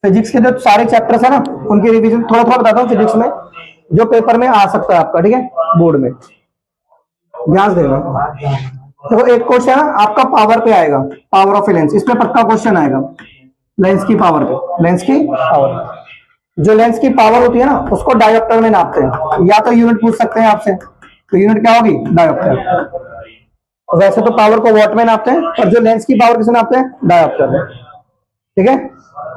Physics के जो सारे चैप्टर्स है ना उनकी रिवीजन थोड़ा थोड़ा बताता हूँ फिजिक्स में, जो पेपर में आ सकता है आपका, ठीक है, बोर्ड में ध्यान देना। देखो एक क्वेश्चन है आपका पावर पे आएगा, पावर ऑफ लेंस, इसमें पक्का क्वेश्चन आएगा लेंस की पावर पे, लेंस की पावर। जो लेंस की पावर होती है ना उसको डायोप्टर में नापते हैं, या तो यूनिट पूछ सकते हैं आपसे, तो यूनिट क्या होगी, डायोप्टर। वैसे तो पावर को वॉट में नापते हैं, और जो लेंस की पावर किसे नापते हैं, डायोप्टर में, ठीक है।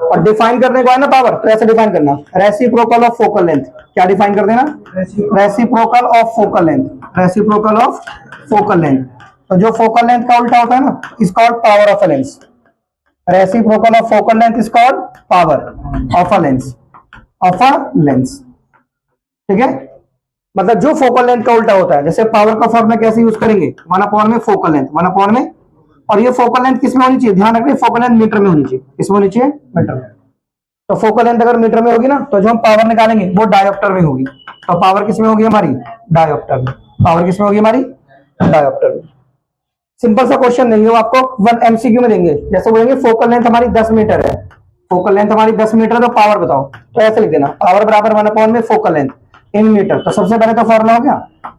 और डिफाइन करने को है ना पावर, तो ऐसे डिफाइन करना, रेसिप्रोकल ऑफ फोकल लेंथ, क्या डिफाइन कर देना, reciprocal of focal length, reciprocal of focal length. तो जो फोकल लेंथ का उल्टा होता है ना is called power of a lens, reciprocal of focal length is called power of a lens, of a lens, ठीक है। मतलब जो फोकल लेंथ का उल्टा होता है, जैसे पावर का फॉर्मूला कैसे यूज करेंगे, 1 में फोकल लेंथ, 1 में, और ये फोकल लेंथ किसमें होनी चाहिए, ध्यान रखिए फोकल लेंथ मीटर में होनी चाहिए, किसमें होनी चाहिए, मीटर में। तो फोकल लेंथ अगर मीटर में होगी ना तो जो हम पावर निकालेंगे वो डायोप्टर में होगी, तो पावर किसमें होगी हमारी, डायोप्टर में, पावर किसमें होगी हमारी, डायोप्टर में। सिंपल सा क्वेश्चन नहीं है, आपको 1 MCQ में देंगे, जैसे बोलेंगे फोकल लेंथ हमारी 10 मीटर है, फोकल लेंथ हमारी 10 मीटर है, तो पावर बताओ, तो ऐसे लिख देना, पावर बराबर 1 में फोकल लेंथ इन मीटर, तो सबसे पहले तो फॉर्मूला हो गया,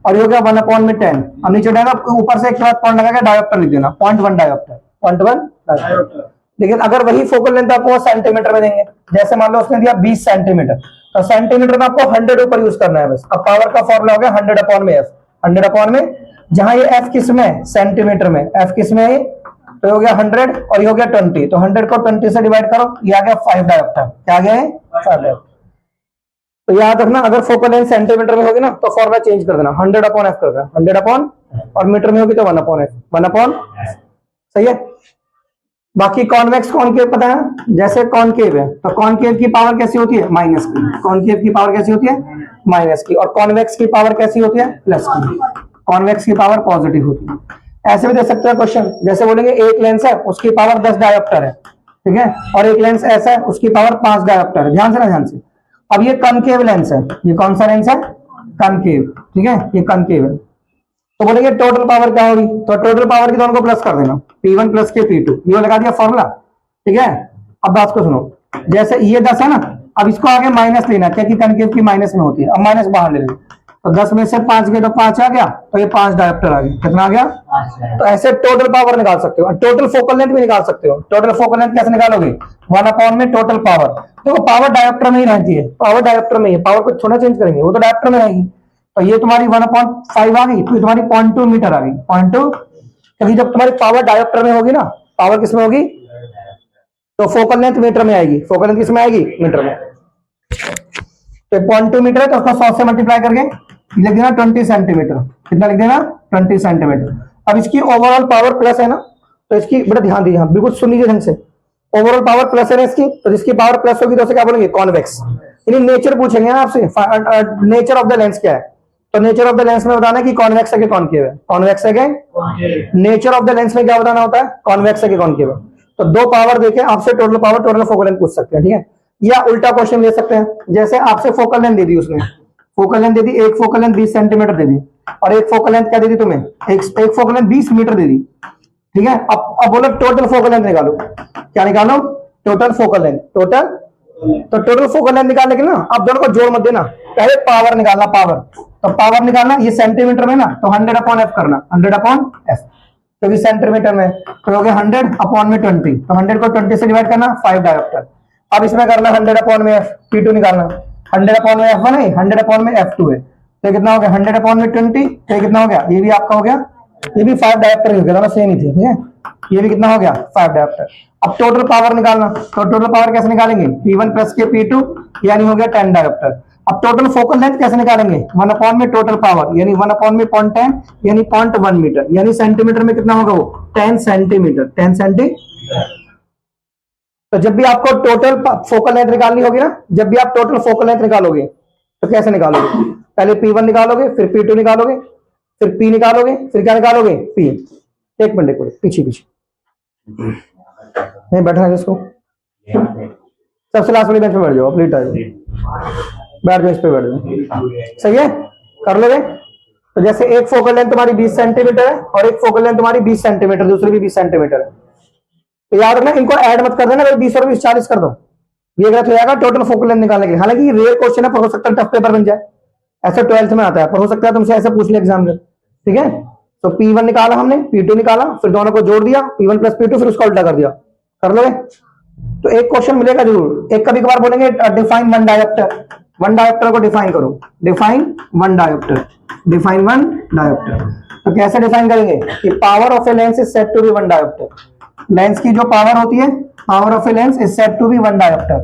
और ये हो गया 1/10, अब नीचे देना ऊपर से एक के बाद पॉइंट लगा के डायोप्टर लिख देना, 0.1 डायोप्टर, 0.1 डायोप्टर। लेकिन अगर वही फोकल लेंथ आपको सेंटीमीटर में देंगे, जैसे मान लो उसने दिया 20 सेंटीमीटर, तो सेंटीमीटर में आपको 100 ऊपर यूज करना है बस। अब पावर का फॉर्मूला हो गया 100/f, 100/में, जहां ये f किस में, सेंटीमीटर में, f किस में है, तो हो गया 100 और ये हो गया 20, तो 100 को 20 से डिवाइड करो, ये आ गया 5 डायोप्टर, क्या आ गया है, 5 डायोप्टर। तो याद रखना अगर फोकल लेंथ सेंटीमीटर में होगी ना तो फॉर्मूला चेंज कर देना, 100/f कर देना, 100/, और मीटर में होगी तो 1/f, 1/, सही है। बाकी कॉन्वेक्स कॉनकेव पता है, जैसे कॉनकेव है तो कॉनकेव की पावर कैसी होती है, माइनस की, कॉनकेव की पावर कैसी होती है, माइनस की, और कॉन्वेक्स की पावर कैसी होती है, प्लस की, कॉन्वेक्स की पावर पॉजिटिव होती है। ऐसे भी दे सकते हैं क्वेश्चन, जैसे बोलेंगे एक लेंस है उसकी पावर 10 डायोप्टर है, ठीक है, और एक लेंस ऐसा है उसकी पावर 5 डायोप्टर है, ध्यान से ना, ध्यान से। अब ये कनकेव लेंस है, ये कौन सा लेंस है, कनकेव, ठीक है, ये कनकेव है, तो बोलेंगे टोटल पावर क्या होगी, तो टोटल पावर की दोनों को प्लस कर देना, P1 प्लस के P2, ये लगा दिया फॉर्मूला, ठीक है। अब बात को सुनो, जैसे ये 10 है ना, अब इसको आगे माइनस लेना, क्योंकि कनकेव की माइनस में होती है, अब माइनस बाहर ले लेंगे, तो 10 में से 5 गए तो 5 आ गया, तो ये 5 डायोप्टर आ गया, कितना आ गया, तो ऐसे टोटल पावर निकाल सकते हो, टोटल फोकल लेंथ भी निकाल सकते हो। टोटल फोकल लेंथ कैसे निकालोगे, 1 में टोटल पावर, देखो पावर डायोप्टर में ही रहती है, पावर डायोप्टर में ही, पावर को थोड़ा चेंज करेंगे, वो तो डायोप्टर में रहेगी, तो ये तुम्हारी 1/5 आ गई, तो तुम्हारी 0.2 मीटर आ गई, 0.2, क्योंकि जब तुम्हारी पावर डायोप्टर में होगी ना, पावर किसमें होगी, तो फोकल लेंथ मीटर में आएगी, फोकल लेंथ किसमें आएगी, मीटर में, तो 0.2 मीटर है, तो उसको 100 से मल्टीप्लाई करके लिख देना 20 सेंटीमीटर, कितना लिख देना, 20 सेंटीमीटर। अब इसकी ओवरऑल पावर प्लस है ना, तो इसकी बड़ा ध्यान दीजिए, बिल्कुल सुन लीजिए ढंग से, ओवरऑल पावर प्लस है ना इसकी, तो जिसकी पावर प्लस होगी तो उसे क्या बोलेंगे, कॉन्वेक्स। यानी नेचर पूछेंगे ना आपसे, नेचर ऑफ द लेंस क्या है, तो नेचर ऑफ द लेंस में बताना कि कॉन्वेक्स है कि कॉनकेव है, कॉन्वेक्स है क्या, नेचर ऑफ द लेंस में क्या बताना होता है, कॉन्वेक्स है कि कॉनकेव है। तो दो पावर देके आपसे total power, total focal length पूछ सकते हैं, ठीक है। या उल्टा क्वेश्चन ले सकते हैं, जैसे आपसे फोकल लेंथ दे दी उसने, फोकल लेंथ दे दी, एक फोकल लेंथ 20 सेंटीमीटर दे दी, और एक फोकल लेंथ क्या दे दी तुम्हें, एक फोकल लेंथ 20 मीटर दे दी, ठीक है। अब बोलो टोटल फोकल लेंथ निकालो, क्या निकालो, टोटल फोकल लेंथ, टोटल, तो टोटल फोकल लेंथ निकालने के ना अब दोनों को जोड़ मत देना, पहले पावर निकालना, पावर, तो पावर निकालना, ये सेंटीमीटर में ना तो 100/f करना, 100/f, क्योंकि सेंटीमीटर में, तो हो गया 100 में 20, तो 100 को 20 से डिवाइड करना, 5 डायोप्टर। अब इसमें करना 100/f, P2 निकालना, 100/f1 है, 100/f2 है, तो कितना हो गया, 100/20, तो कितना हो गया, ये भी आपका हो गया, ये भी 5 डायोप्टर हो गया, दोनों सेम ही थे, ठीक है, ये भी कितना हो गया, 5 डायोप्टर। अब टोटल पावर निकालना, तो टोटल पावर कैसे निकालेंगे, P1 प्लस के P2, यानी हो गया 10 डायोप्टर। अब टोटल फोकल लेंथ कैसे निकालेंगे, 1 में टोटल पावर, यानी 1 में 0.10, यानी 0.1 मीटर, यानी सेंटीमीटर में कितना होगा वो, 10 सेंटीमीटर, 10 सेंटीमीटर। तो जब भी आपको टोटल फोकल लेंथ निकालनी होगी ना, जब भी आप टोटल फोकल लेंथ निकालोगे तो कैसे निकालोगे, पहले P1 निकालोगे, फिर P2 निकालोगे, फिर P निकालोगे, फिर क्या निकालोगे, P। एक मिनट पीछे पीछे नहीं बैठना है इसको, सबसे लास्ट वाली बेंच पे बैठ जाओ, अपनी टाइम बैठ जाओ, इस पे बैठ जाओ, सही है, कर लोगे। तो जैसे एक फोकल लेंथ तुम्हारी 20 सेंटीमीटर है और एक फोकल लेंथ तुम्हारी 20 सेंटीमीटर, दूसरी भी 20 सेंटीमीटर है, तो याद रखना इनको ऐड मत कर देना, 20 और 20 40 कर दो, ये गलत हो जाएगा टोटल फोकल लेंथ निकालने के लिए। हालांकि ये रेयर क्वेश्चन है, पर हो सकता है टफ पेपर बन जाए, ऐसा 12th में आता है, पर हो सकता है तुमसे ऐसा पूछ ले एग्जाम में। ठीक है, तो P1 निकाला हमने, P2 निकाला, फिर दोनों को जोड़ दिया, P1 प्लस P2, फिर उसका उल्टा कर दिया। कर लोगे तो एक क्वेश्चन मिलेगा जरूर। एक कभी कभार बोलेंगे define one dioptre, one dioptre को डिफाइन करो, define one dioptre, define one dioptre. तो कैसे डिफाइन करेंगे कि power of a lens is said to be one dioptre. Lens की जो पावर होती है, power of a lens is said to be one dioptre,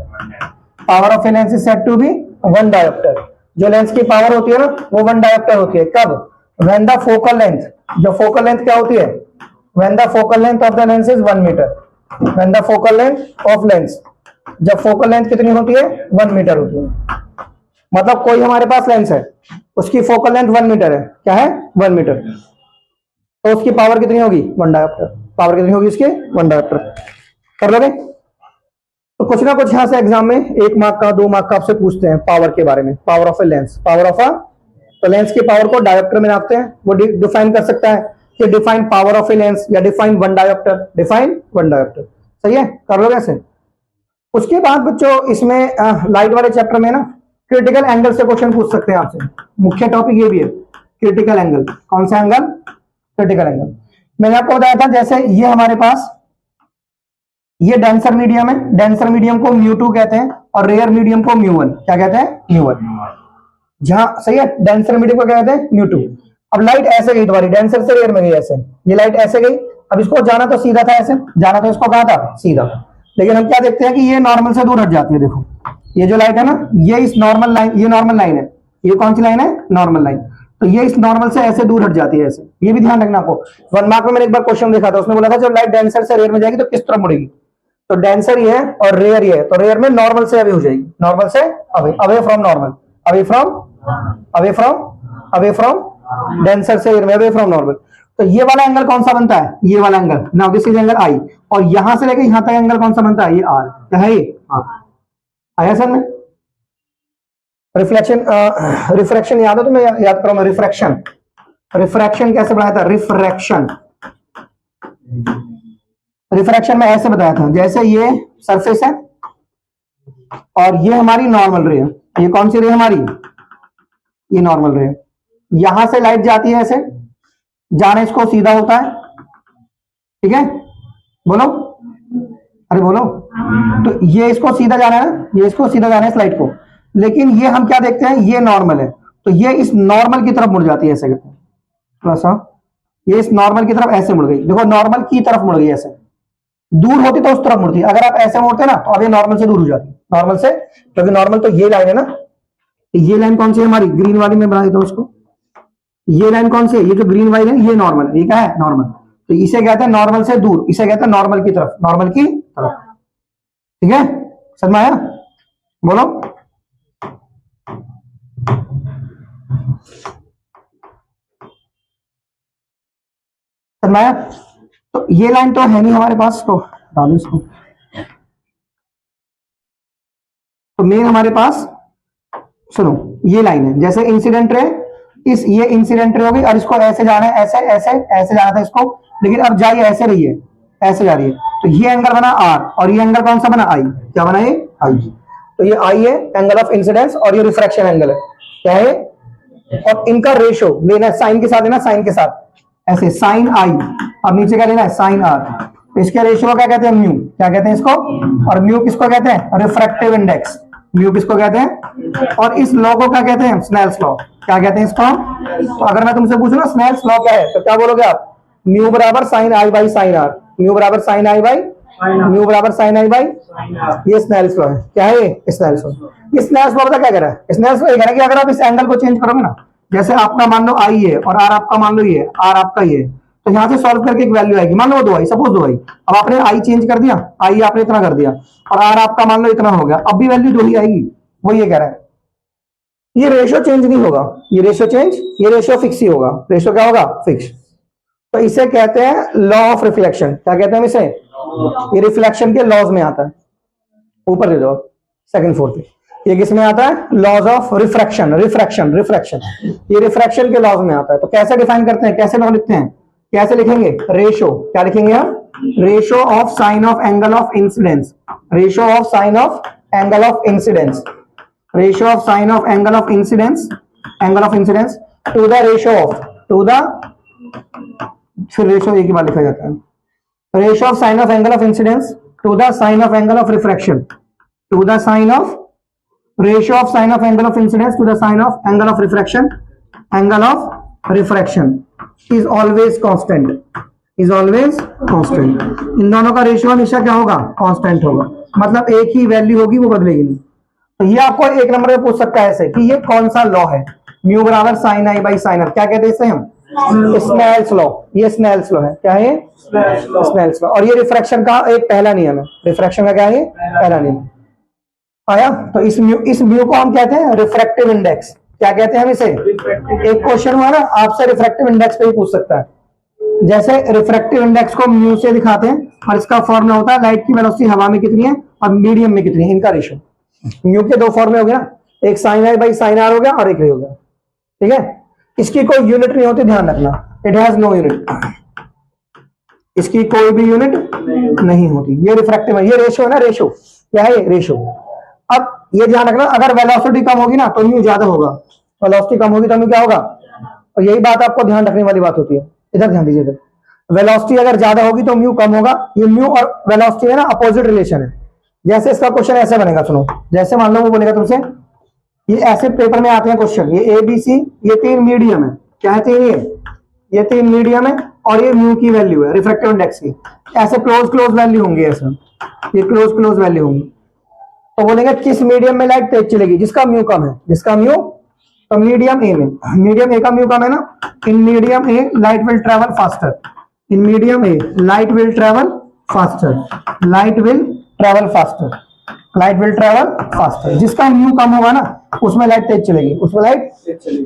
power of a lens is said to be one dioptre. जो lens की power होती है ना वो वन डायोप्टर होती है। कब? व्हेन द फोकल लेंथ, जो फोकल लेंथ क्या होती है, when the focal length of the lens is 1 metre, when the focal length of lens, जब फोकल लेंथ कितनी होती है, 1 मीटर होती है। मतलब कोई हमारे पास लेंस है, उसकी फोकल लेंथ 1 मीटर है, क्या है 1 मीटर, तो उसकी पावर कितनी होगी, 1 डायोप्टर। पावर कितनी होगी इसकी, 1 डायोप्टर। कर लोगे? तो कुछ ना कुछ यहां से एग्जाम में 1 मार्क का 2 मार्क का आपसे पूछते हैं पावर के बारे में, power of a lens, power of a, तो लेंस की पावर को डायोप्टर में नापते हैं। वो डिफाइन कर सकता है कि define power of a lens या डिफाइन 1 डायोप्टर, डिफाइन 1 डायोप्टर। सही है, कर लोगे ऐसे। उसके बाद बच्चों इसमें लाइट वाले चैप्टर में ना क्रिटिकल एंगल से क्वेश्चन पूछ सकते हैं आपसे। मुख्य टॉपिक ये भी है, क्रिटिकल एंगल। कौन सा एंगल? Critical angle. मैंने आपको बताया था जैसे ये हमारे पास ये डेंसर मीडियम है, डेंसर मीडियम को μ2 कहते हैं और रेयर मीडियम को μ1, क्या कहते हैं, μ1। जहां सही है, डेंसर मीडियम को क्या कहते हैं, μ2। अब लाइट ऐसे गई तुम्हारी, डेंसर से रेयर में गई ऐसे, ये लाइट ऐसे गई। अब इसको जाना तो सीधा था, ऐसे जाना तो इसको कहा था सीधा, लेकिन हम क्या देखते हैं कि ये नॉर्मल से दूर हट जाती है। देखो ये जो लाइट है ना, ये इस नॉर्मल लाइन, ये नॉर्मल लाइन है, ये कौन सी लाइन है, नॉर्मल लाइन, तो ये इस नॉर्मल से ऐसे दूर हट जाती है ऐसे। ये भी ध्यान रखना आपको। 1 मार्क में मैंने एक बार क्वेश्चन देखा था, उसने बोला था जब लाइट डेंसर से रेयर में जाएगी तो किस तरफ मुड़ेगी, तो डेंसर ये है और रेयर ये है, तो रेयर में नॉर्मल से अवे हो जाएगी, नॉर्मल से away, away from normal, away from, away from, away from denser से रेयर में, अवे फ्रॉम नॉर्मल। तो ये वाला एंगल कौन सा बनता है, ये वाला angle, now this is angle i, और यहां से लेकर यहां तक एंगल कौन सा बनता है, ये आर, क्या है ये, आया सर में। रिफ्लेक्शन, रिफ्रैक्शन याद है तो मैं याद करूंगा, रिफ्रैक्शन, रिफ्रैक्शन कैसे बनाया था, रिफ्रैक्शन, रिफ्रैक्शन में ऐसे बताया था, जैसे ये सरफेस है और ये हमारी नॉर्मल रे है, ये कौन सी रे हमारी, ये नॉर्मल रे है। यहां से लाइट जाती है ऐसे, जाने इसको सीधा होता है, ठीक है, बोलो, अरे बोलो, तो ये इसको सीधा जाना है ना, ये इसको सीधा जाना है इस लाइट को, लेकिन ये हम क्या देखते हैं, ये नॉर्मल है, तो ये इस नॉर्मल की तरफ मुड़ जाती है ऐसे करके, थोड़ा सा ये इस नॉर्मल की तरफ ऐसे मुड़ गई, देखो नॉर्मल की तरफ मुड़ गई ऐसे, दूर होती तो उस तरफ मुड़ती, अगर आप ऐसे मोड़ते ना तो अब ये नॉर्मल से दूर हो जाती, नॉर्मल से, क्योंकि नॉर्मल तो ये लाइन है ना, ये लाइन कौन सी है हमारी, ग्रीन वाली में बना देता हूं उसको, ये लाइन कौन सी है, ये जो ग्रीन वाली है ये नॉर्मल, ये क्या है, नॉर्मल, तो इसे कहते हैं नॉर्मल से दूर, इसे कहते हैं नॉर्मल की तरफ, नॉर्मल की तरफ, ठीक है, समझ में आया, बोलो। समझ में आया? तो ये लाइन तो है नहीं हमारे पास, तो डालो इसको, तो मेन हमारे पास सुनो ये लाइन है, जैसे इंसिडेंट रे, इस ये इंसिडेंट रे होगी और इसको ऐसे जाना है, ऐसे ऐसे ऐसे जाना था इसको, लेकिन अब जाइए ऐसे रही है, ऐसे जा रही है, तो ये एंगल बना आर और ये एंगल कौन सा बना आई, क्या बना ये आई, तो ये आई है एंगल ऑफ इंसिडेंस और ये रिफ्रैक्शन एंगल है, क्या है, और इनका रेशो लेना है साइन के साथ, लेना साइन के साथ, ऐसे साइन आई, अब नीचे क्या लेना है, साइन आर, तो इसके रेशियो क्या कहते हैं, म्यू, क्या कहते हैं इसको, और म्यू किसको कहते हैं, रिफ्रैक्टिव इंडेक्स, म्यू किसको कहते हैं, और इस लॉ को क्या कहते हैं, स्नेल्स लॉ, क्या कहते हैं इसको। तो अगर मैं तुमसे पूछूं ना स्नेल्स लॉ क्या है, तो क्या बोलोगे आप, म्यू बराबर sine I by sine R, mu बराबर साइन आई बाई, म्यू बराबर साइन आई बाई, ये स्नेल्स लॉ है, क्या है ये, स्नेल्स लॉ। ये स्नेल्स लॉ पता क्या कह रहा है, स्नेल्स लॉ ये कह रहा है कि अगर आप इस एंगल को चेंज करोगे ना, जैसे आपका मान लो आई है और आर आपका मान लो ये, आर आपका ये, तो यहाँ से सॉल्व करके एक वैल्यू आएगी, मान लो 2 आई, सपोज 2 आई, अब आपने आई चेंज कर दिया, आई आपने इतना कर दिया और आर आपका मान लो इतना हो गया, अब भी वैल्यू 2 ही आएगी, वो ये कह रहा है। ये रेशियो चेंज नहीं होगा, ये रेशियो चेंज, ये रेशियो फिक्स ही होगा, रेशियो क्या होगा, फिक्स। तो इसे कहते हैं लॉ ऑफ रिफ्लेक्शन, क्या कहते हैं इसे, ये रिफ्लेक्शन के लॉज में आता है, ऊपर दे दो सेकंड फ्लोर पे, ये किस में आता है, laws of refraction, refraction, refraction, ये रिफ्रैक्शन के लॉज में आता है। तो कैसे डिफाइन करते हैं, कैसे लॉ लिखते हैं, कैसे लिखेंगे, रेशो, क्या लिखेंगे हम, ratio of sine of angle of incidence, ratio of sine of angle of incidence, ratio of sine of angle of incidence, angle of incidence to the ratio of, to the, फिर ratio एक ही बार लिखा जाता है, ratio of sine of angle of incidence to the sine of angle of refraction, to the sine of, ratio of sine of angle of incidence to the sine of angle of refraction, angle of refraction is always constant, is always constant. इन दोनों का ratio हमेशा क्या होगा, constant होगा, मतलब एक ही value होगी, वो बदलेगी नहीं। तो ये आपको एक नंबर में पूछ सकता है ऐसे कि ये कौन सा लॉ है, म्यू बराबर sine I by sine R, क्या कहते हैं इसे हम, स्नेल्स लॉ। ये स्नेल्स लॉ है, क्या है, स्नेल्स लॉ। और ये रिफ्रैक्शन का एक पहला नियम है, रिफ्रैक्शन का क्या है, पहला नियम आया। तो इस म्यू को हम कहते हैं रिफ्रैक्टिव इंडेक्स, क्या कहते हैं हम इसे, एक क्वेश्चन हुआ ना आपसे रिफ्रैक्टिव इंडेक्स पे ही पूछ सकता है। जैसे रिफ्रैक्टिव इंडेक्स को म्यू से दिखाते हैं और इसका फॉर्मूला होता है लाइट की वेलोसिटी हवा में कितनी है और मीडियम में कितनी है, इनका रेशियो। म्यू के दो फॉर्मूले हो गया, एक sine I by sine R हो गया और एक ये हो गया, ठीक है। इसकी कोई यूनिट नहीं होती, ध्यान रखना, इट हैज नो यूनिट, इसकी कोई भी यूनिट नहीं होती। ये रिफ्रैक्टिव है, ये रेशियो है ना, रेशियो क्या है, रेशियो। अब ये ध्यान रखना, अगर वेलोसिटी कम होगी ना तो म्यू ज्यादा होगा, वेलोसिटी कम होगी तो म्यू क्या होगा। और यही बात आपको ध्यान रखने वाली बात होती है, इधर ध्यान दीजिए। वेलोसिटी अगर ज्यादा होगी तो म्यू कम होगा। ये म्यू और वेलोसिटी है ना अपोजिट रिलेशन है। जैसे इसका क्वेश्चन ऐसे बनेगा, सुनो, जैसे मान लो वो बोलेगा तुमसे, ये ऐसे पेपर में आते हैं क्वेश्चन, ये ए बी सी, ये तीन मीडियम है, क्या है तीन, ये तीन मीडियम है और ये म्यू की वैल्यू है रिफ्रैक्टिव इंडेक्स की, ऐसे क्लोज क्लोज वैल्यू होंगी, ऐसे ये क्लोज क्लोज वैल्यू होंगी। तो बोलेंगे किस मीडियम में लाइट तेज चलेगी, जिसका म्यू कम है, जिसका म्यू, तो मीडियम ए में, मीडियम ए का म्यू कम है ना, in medium A light will travel faster, in medium A light will travel faster, light will travel faster, light will travel faster. जिसका म्यू कम होगा ना उसमें लाइट तेज चलेगी, उसमें लाइट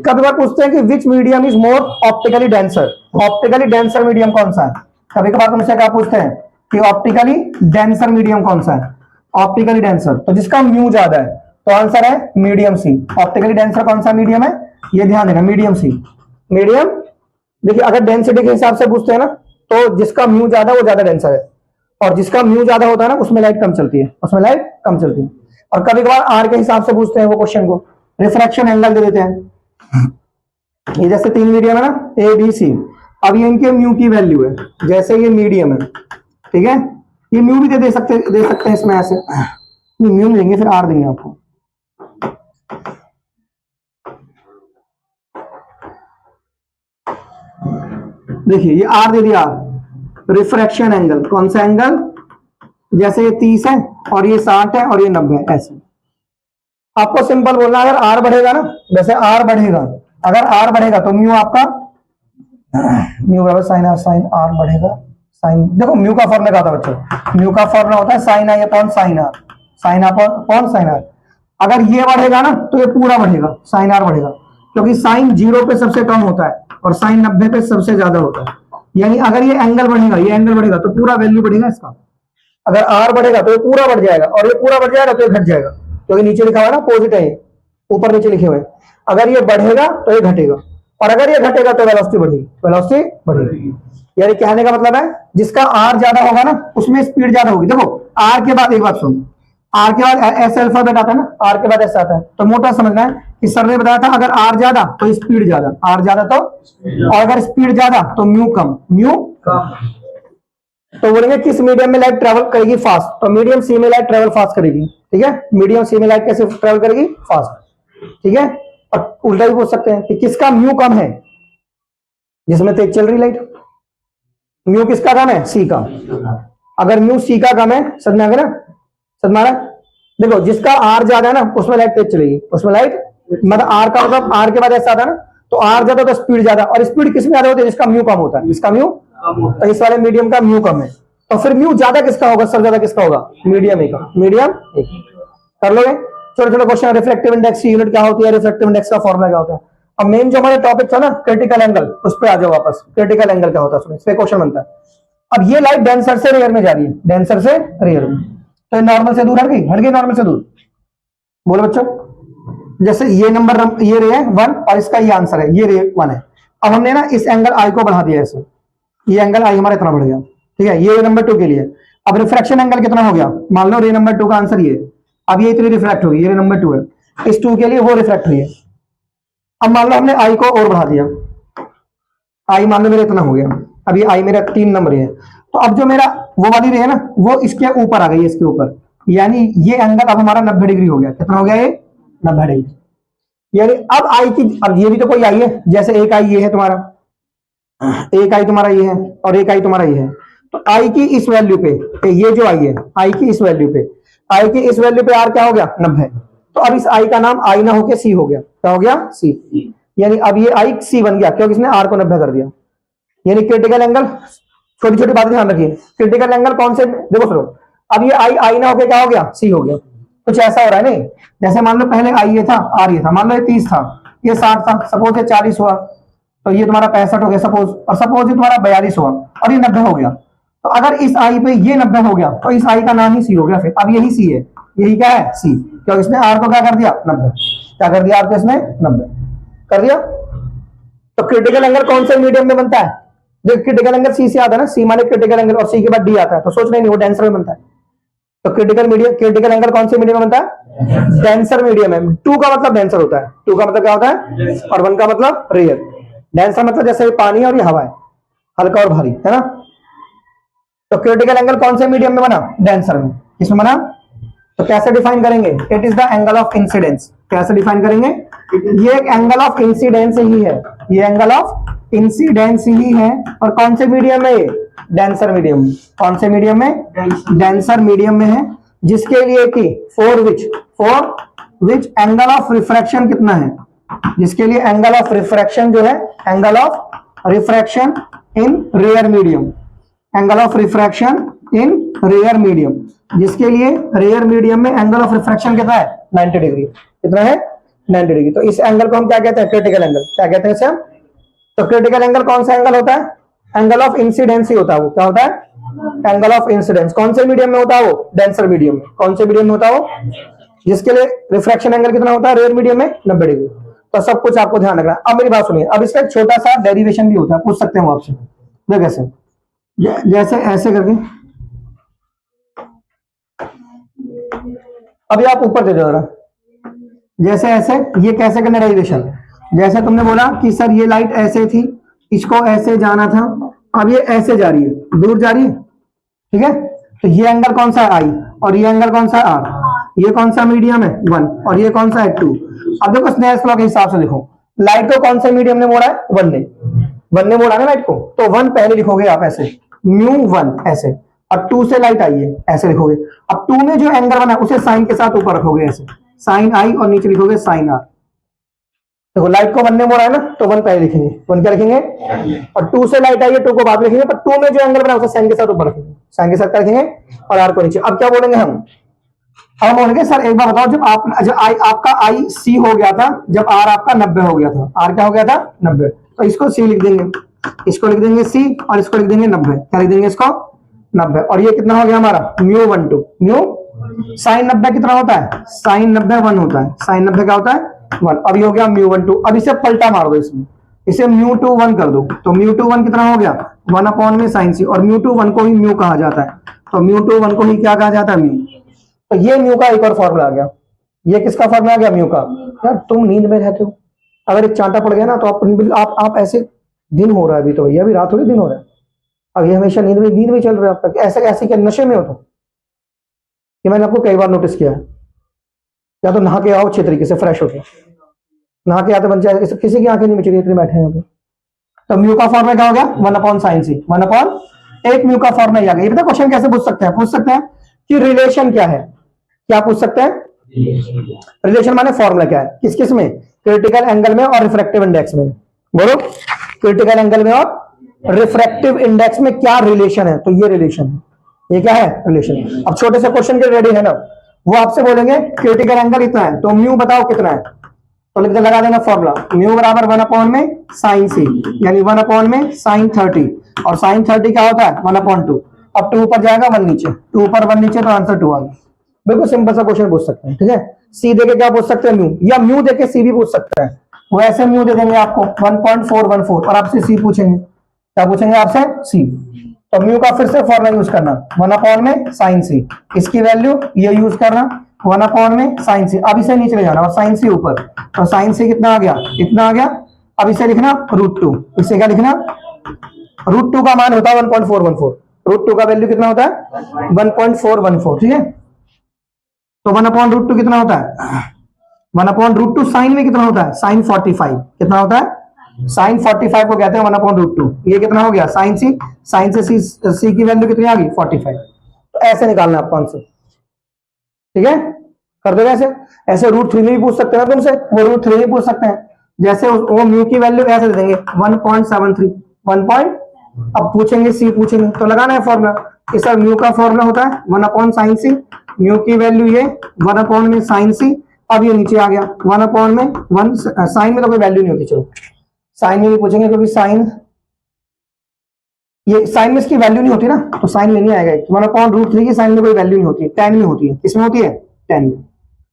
कभी बार पूछते हैं कि विच medium is more optically denser, optically denser medium कौन सा है। कभी कभार तुमसे क्या पूछते हैं कि ऑप्टिकली डेंसर मीडियम कौन सा है, ऑप्टिकली डेंसर, तो जिसका म्यू ज्यादा है तो आंसर है मीडियम सी। ऑप्टिकली डेंसर कौन सा मीडियम है, ये ध्यान देना, मीडियम सी। मीडियम, देखिए अगर डेंसिटी के हिसाब से पूछते हैं ना तो जिसका म्यू ज्यादा वो ज्यादा डेंसर है, और जिसका म्यू ज्यादा होता है ना उसमें लाइट कम चलती है, उसमें लाइट कम चलती है। और कभी कभार आर के हिसाब से पूछते हैं वो क्वेश्चन को, रिफ्रैक्शन एंगल दे देते हैं। ये जैसे तीन मीडियम है ना ए बी सी, अब ये इनके म्यू की वैल्यू है, जैसे ये मीडियम है, ठीक है, ये म्यू भी दे सकते हैं इसमें, ऐसे म्यू नहीं देंगे, फिर आर देंगे आपको। देखिए ये आर दे दिया, रिफ्रैक्शन एंगल, कौन सा एंगल, जैसे ये 30 है और ये 60 है और ये 90 है, ऐसे आपको सिंपल बोलना, अगर आर बढ़ेगा ना, जैसे आर बढ़ेगा, अगर आर बढ़ेगा तो म्यू आपका, म्यू बराबर साइन आर, साइन आर बढ़ेगा, साइन, देखो म्यू का फॉर्मूला क्या होता है बच्चों, म्यू का फॉर्मूला होता है sine I upon sine R, sine upon sine R. अगर ये बढ़ेगा ना तो ये पूरा बढ़ेगा, साइन आर बढ़ेगा, क्योंकि साइन 0 पे सबसे कम होता है और साइन 90 पे सबसे ज्यादा होता है। यानी अगर ये एंगल बढ़ेगा, ये एंगल बढ़ेगा तो पूरा वैल्यू बढ़ेगा इसका। अगर आर बढ़ेगा तो ये पूरा बढ़ जाएगा, और ये पूरा बढ़ जाएगा तो ये घट जाएगा, क्योंकि नीचे लिखा हुआ है ना अपोजिट है, ऊपर नीचे लिखे हुए। अगर ये बढ़ेगा तो ये घटेगा, और अगर ये घटेगा तो वेलोसिटी बढ़ेगी, वेलोसिटी बढ़ेगी। यानी कहने का मतलब है जिसका आर ज्यादा होगा ना उसमें स्पीड ज्यादा होगी। देखो आर के बाद एक बात सुनो, आर के बाद एस अल्फाबेट आता है ना, आर के बाद एस आता है, तो मोटा समझना है कि सर ने बताया था अगर आर ज्यादा तो स्पीड ज्यादा, आर ज्यादा तो, और अगर स्पीड ज्यादा तो म्यू कम, म्यू कम। तो बोलेंगे किस मीडियम में लाइट ट्रेवल करेगी फास्ट, तो मीडियम सी में लाइट ट्रेवल फास्ट करेगी, ठीक है। मीडियम सी में लाइट कैसे ट्रेवल करेगी, फास्ट, ठीक है। और उल्टा भी पूछ सकते हैं कि किसका म्यू कम है, जिसमें तेज चल रही लाइट, म्यू किसका कम है, सी का। अगर म्यू सी का कम है, समझ में आ गया ना, समझ में आ रहा है। देखो जिसका आर ज्यादा है ना उसमें लाइट तेज चलेगी, उसमें लाइट, मतलब आर का मतलब आर के बाद ऐसा आता है ना, तो आर ज्यादा तो स्पीड ज्यादा, और स्पीड किसमें ज्यादा होती है, जिसका म्यू कम होता है, जिसका म्यू, तो इस वाले मीडियम का म्यू कम है, तो फिर म्यू ज्यादा किसका होगा, सब ज्यादा किसका होगा, मीडियम ए का, मीडियम ए। कर लोगे। छोटे छोटे क्वेश्चन, रिफ्रैक्टिव इंडेक्स की यूनिट क्या होती है, रिफ्रैक्टिव इंडेक्स का फॉर्मूला क्या होता है। अब मेन जो हमारे टॉपिक था ना क्रिटिकल एंगल, उस पर आ जाओ वापस। क्रिटिकल एंगल क्या होता है, इस पे क्वेश्चन बनता है। अब ये लाइट डेंसर से रेयर में जा रही है, डेंसर से रेयर में, तो नॉर्मल से दूर हट गई नॉर्मल से दूर। बोलो बच्चों, जैसे ये नंबर ये रे है 1 और इसका ये आंसर है, ये रे 1 है। अब हमने ना इस एंगल आई को बढ़ा दिया ऐसे, ये एंगल आई हमारा इतना बढ़ गया, ठीक है। ये रे नंबर 2 के लिए। अब रिफ्रैक्शन एंगल कितना हो गया, मान लो रे नंबर 2 का आंसर ये, अब ये इतनी रिफ्रैक्ट होगी, ये नंबर 2 है, इस 2 के लिए वो रिफ्रैक्ट हुई है। अब मान लो हमने आई को और बढ़ा दिया, आई मान लो मेरा इतना हो गया, अब ये आई मेरा 3 नंबर है, तो अब जो मेरा वो वाली रे है ना वो इसके ऊपर आ गई, इसके ऊपर, यानी ये एंगल अब हमारा 90 डिग्री हो गया। कितना हो गया ये? 90 डिग्री। यानी अब आई की, अब ये भी तो कोई आई है, जैसे एक आई ये है तुम्हारा, एक आई तुम्हारा ये है और एक आई तुम्हारा ये है, तो आई की इस वैल्यू पे, ये जो आई है आई की इस वैल्यू पे, आई की इस वैल्यू पे आर क्या हो गया? 90। तो अब इस आई का नाम आई ना होके सी हो गया। क्या हो गया? सी। यानी अब ये आई सी बन गया क्योंकि इसने आर को 90 कर दिया। यानी क्रिटिकल एंगल, छोटी छोटी बातें ध्यान रखिए, क्रिटिकल एंगल कौन से, देखो सुनो, अब ये आई ना होके क्या हो गया? सी हो गया। कुछ ऐसा हो रहा है नहीं, जैसे मान लो पहले आई ये था, आर ये था, मान लो ये 30 था, ये 60 था, सपोज ये 40 हुआ, तो ये तुम्हारा 65 हो गया सपोज, और सपोज ये तुम्हारा 42 हुआ और ये 90 हो गया। तो अगर इस आई पे ये 90 हो गया तो इस आई का नाम ही सी हो गया। फिर अब यही सी है, यही क्या है? सी। क्योंकि इसने आर को क्या कर दिया? 90। क्या कर दिया? आर को इसने 90 कर दिया। तो क्रिटिकल एंगल कौन से मीडियम में बनता है? जो क्रिटिकल एंगल सी से आता है ना, सी माने क्रिटिकल एंगल और सी के बाद डी आता है, तो सोच नहीं वो डेंसर में बनता है। तो क्रिटिकल एंगल कौन से मीडियम में बनता है? डेंसर मीडियम में। 2 का मतलब डेंसर होता है, 2 का मतलब क्या होता है? और 1 का मतलब रेयर। डेंसर मतलब जैसे पानी और ये हवा है, हल्का और भारी, है ना। तो क्रिटिकल एंगल कौन से मीडियम में बना? डेंसर में। किसमें बना? तो कैसे डिफाइन करेंगे? It is the angle of incidence. कैसे डिफाइन करेंगे? ये एक एंगल ऑफ इंसिडेंस ही है, ये एंगल ऑफ इंसिडेंस ही है। और कौन से मीडियम में? ये डेंसर मीडियम में। कौन से मीडियम में? डेंसर मीडियम में है, जिसके लिए कि for which angle of refraction कितना है? जिसके लिए एंगल ऑफ रिफ्रैक्शन जो है, angle of refraction in rare medium, angle of refraction in rare medium, जिसके लिए रेयर मीडियम में एंगल ऑफ रिफ्रैक्शन कितना है? 90 डिग्री। कितना है? 90 डिग्री। तो इस एंगल को हम क्या कहते हैं? Critical angle. क्या कहते हैं इसे हम? तो क्रिटिकल एंगल कौन सा एंगल होता है? एंगल ऑफ इंसिडेंस ही होता है वो। क्या होता है? Angle of incidence. कौन से मीडियम में होता है वो? डेंसर मीडियम में। कौन से मीडियम में होता है वो? जिसके लिए रिफ्रैक्शन एंगल कितना होता है रेयर मीडियम में? 90 डिग्री। तो सब कुछ आपको ध्यान रखना है। अब मेरी बात सुनिए, अब इसका एक छोटा सा डेरिवेशन भी होता है, पूछ सकते हैं वो आपसे। देख कैसे, जैसे ऐसे करके, अभी आप ऊपर दे दो जरा, जैसे ऐसे, ये कैसे करना डेरिवेशन? जैसे तुमने बोला कि सर ये लाइट ऐसे थी, इसको ऐसे जाना था, अब ये ऐसे जा रही है, दूर जा रही है, ठीक है। तो ये एंगल कौन सा है? आई। और ये एंगल कौन सा है? आर। ये कौन सा मीडियम है? 1। और ये कौन सा है? 2। अब देखो स्नेल्स लॉ के हिसाब से देखो, लाइट को कौन से मीडियम ने मोड़ा है? 1 ने। 1 ने मोड़ा ना लाइट को, तो 1 पहले लिखोगे आप ऐसे, μ1 ऐसे, और 2 से लाइट आई है ऐसे लिखोगे। अब 2 में जो एंगल बना उसे साइन के साथ ऊपर रखोगे ऐसे, साइन आई, और नीचे लिखोगे साइन आर। देखो लाइट को 1 ने मोड़ा है ना, तो 1 पहले लिखेंगे, 1 क्या लिखेंगे, और 2 से लाइट आई है, 2 को बाद में लिखेंगे, पर 2 में जो एंगल बना उसे साइन के साथ ऊपर रखेंगे, साइन के साथ क्या लिखेंगे, और आर को नीचे। अब क्या बोलेंगे हम बोलेंगे सर एक बार बताओ, जब आपका आई सी हो गया था, जब आर आपका 90 हो गया था, आर क्या हो गया था? 90। तो इसको सी लिख देंगे, इसको लिख देंगे सी, और इसको लिख देंगे 90। क्या लिख देंगे इसको? 90। और ये कितना हो गया हमारा? μ12। म्यू साइन 90 कितना होता है? साइन 90 1 होता है। साइन 90 क्या होता है? 1। अब ये हो गया μ12। अब इसे पलटा मार दो, इसमें इसे μ21 कर दो, तो μ21 कितना हो गया? 1 अपॉन में साइन सी, और μ21 को ही म्यू कहा जाता है, तो म्यू21 को ही क्या कहा जाता है? म्यू। तो ये म्यू का एक और फॉर्मूला आ गया। ये किसका फॉर्मूला आ गया? म्यू का। यार तुम नींद में रहते हो, अगर एक चांटा पड़ गया ना, तो आप ऐसे, दिन हो रहा है अभी, तो भैया अभी रात हो रही, दिन हो रहा है, अब ये हमेशा नींद में चल रहा है आपका, ऐसे ऐसे क्या नशे में हो? तो ये मैंने आपको कई बार नोटिस किया है। या तो नहा के आओ अच्छे तरीके से, फ्रेश होकर नहा के आते बन जाए, किसी की आंखें नहीं मिच रही, इतने बैठे हैं। तो म्यू का फॉर्मूला क्या हो गया? 1 अपॉन साइन सी, 1 अपॉन एक म्यू का फॉर्मूला आ गया। ये पता क्वेश्चन कैसे पूछ सकते हैं? पूछ सकते हैं कि रिलेशन क्या है। क्या पूछ सकते हैं? रिलेशन माने फॉर्मूला क्या है, किस किस में? क्रिटिकल एंगल में और रिफ्रैक्टिव इंडेक्स में। बोलो, क्रिटिकल एंगल में और रिफ्रैक्टिव इंडेक्स में क्या रिलेशन है? तो ये रिलेशन है, ये क्या है? रिलेशन। अब छोटे से क्वेश्चन के रेडी है ना, वो आपसे बोलेंगे क्रिटिकल एंगल इतना है, तो म्यू बताओ कितना है, तो लिख लगा देना फॉर्मूला, म्यू बराबर 1 अपॉन में साइन सी, यानी 1 अपॉन में साइन 30, और साइन 30 क्या होता है? 1 अपॉन 2। अब 2 ऊपर जाएगा, 1 नीचे, 2 ऊपर 1 नीचे, तो आंसर 2 आ गया। बिल्कुल सिंपल सा क्वेश्चन पूछ सकते हैं, ठीक है। सी देके क्या पूछ सकते हैं? म्यू, या म्यू देके सी भी पूछ सकते हैं। वो ऐसे म्यू दे देंगे आपको 1.414, और आपसे सी पूछेंगे। क्या पूछेंगे आपसे? सी। तो म्यू का फिर से फॉर्मूला यूज करना, 1 अपॉन में साइन सी, इसकी वैल्यू ये यूज करना, वन अपॉन में साइन सी, अब इसे नीचे ले जाना और साइन सी ऊपर, और साइन सी कितना आ गया, इतना आ गया। अब इसे लिखना √2, इसे क्या लिखना, √2 का मान होता है 1.414, √2 का वैल्यू कितना होता है 1.414, ठीक है। तो 1/√2 कितना होता है, 1/√2 साइन में कितना होता है, साइन 45 कितना होता है, साइन 45 को कहते हैं 1/√2। ये कितना हो गया साइन सी, साइन से सी की वैल्यू कितनी आ गई 45। तो ऐसे निकालना है आपको आंसर, ठीक है। कर दोगे ऐसे, ऐसे √3 में भी पूछ सकते हैं तुमसे, वो √3 में पूछ सकते हैं। जैसे वो म्यू की वैल्यू ऐसे दे देंगे 1.73 1 अब पूछेंगे सी पूछेंगे तो लगाना है फॉर्मूला। इस म्यू का फॉर्मूला होता है 1/sin सी, म्यू की वैल्यू ये 1 में साइन सी। अब ये नीचे आ गया 1 में 1, साइन में तो कोई वैल्यू नहीं होती, चलो साइन में भी पूछेंगे क्योंकि साइन, ये साइन में इसकी वैल्यू नहीं होती ना, तो साइन में नहीं आएगा। 1/√3 की साइन में कोई वैल्यू नहीं होती, tan में होती है। किसमें होती है, tan में।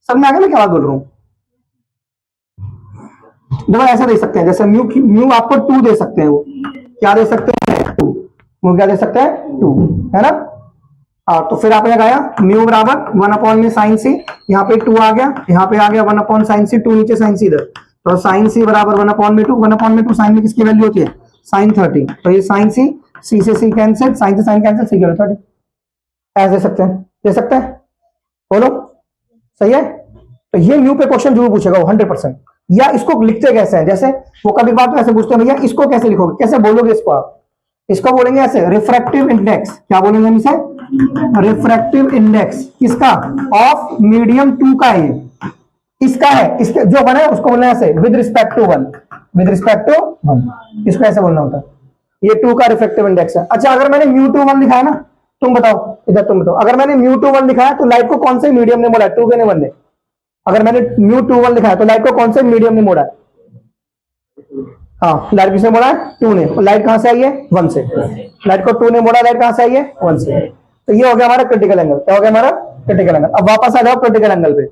सब में आ गया मैं क्या बात बोल रहा हूँ। देखो ऐसा दे सकते हैं, जैसे म्यू आपको 2 दे सकते हैं, वो क्या दे सकते हैं 2, वो क्या दे सकते हैं 2, है ना। तो फिर आपने लगाया म्यू बराबर 1 में साइन सी, यहाँ पे 2 आ गया, यहाँ पे आ गया 1/sin सी, 2 नीचे साइन सी इधर, तो साइन सी बराबर 1/2, 1/2 साइन में किसकी वैल्यू होती है साइन 30, तो ये साइन सी, सी से सी कैंसिल, साइन से साइन कैंसिल, सी 30। ऐसे दे सकते हैं, दे सकते हैं, बोलो सही है। तो ये म्यू पे क्वेश्चन जरूर पूछेगा वो 100%। या इसको लिखते कैसे हैं, जैसे वो कभी बात तो ऐसे पूछते हैं भैया इसको कैसे लिखोगे, कैसे बोलोगे इसको आप, इसको बोलेंगे ऐसे रिफ्रैक्टिव इंडेक्स, क्या बोलेंगे हम इसे, रिफ्रैक्टिव इंडेक्स किसका, ऑफ मीडियम 2 का है ये, इसका है, इसके जो बना है उसको बोलना है ऐसे with respect to 1, with respect to 1, इसको ऐसे बोलना होता है। ये 2 का रिफ्रैक्टिव इंडेक्स है। अच्छा अगर मैंने μ2 लिखा है ना, तुम बताओ इधर, तुम बताओ अगर मैंने μ2 लिखा है तो लाइट को कौन से मीडियम ने मोड़ा है, 2 के ने 1 ने। अगर मैंने μ2 लिखा है तो लाइट को कौन से मीडियम ने मोड़ा है, हाँ लाइट किसने मोड़ा है 2 ने, लाइट कहां से आई है 1 से, लाइट को 2 ने मोड़ा, लाइट कहां से आई है 1 से। तो ये हो गया हमारा क्रिटिकल एंगल, क्या हो गया हमारा क्रिटिकल एंगल। अब वापस आ जाओ क्रिटिकल एंगल पे।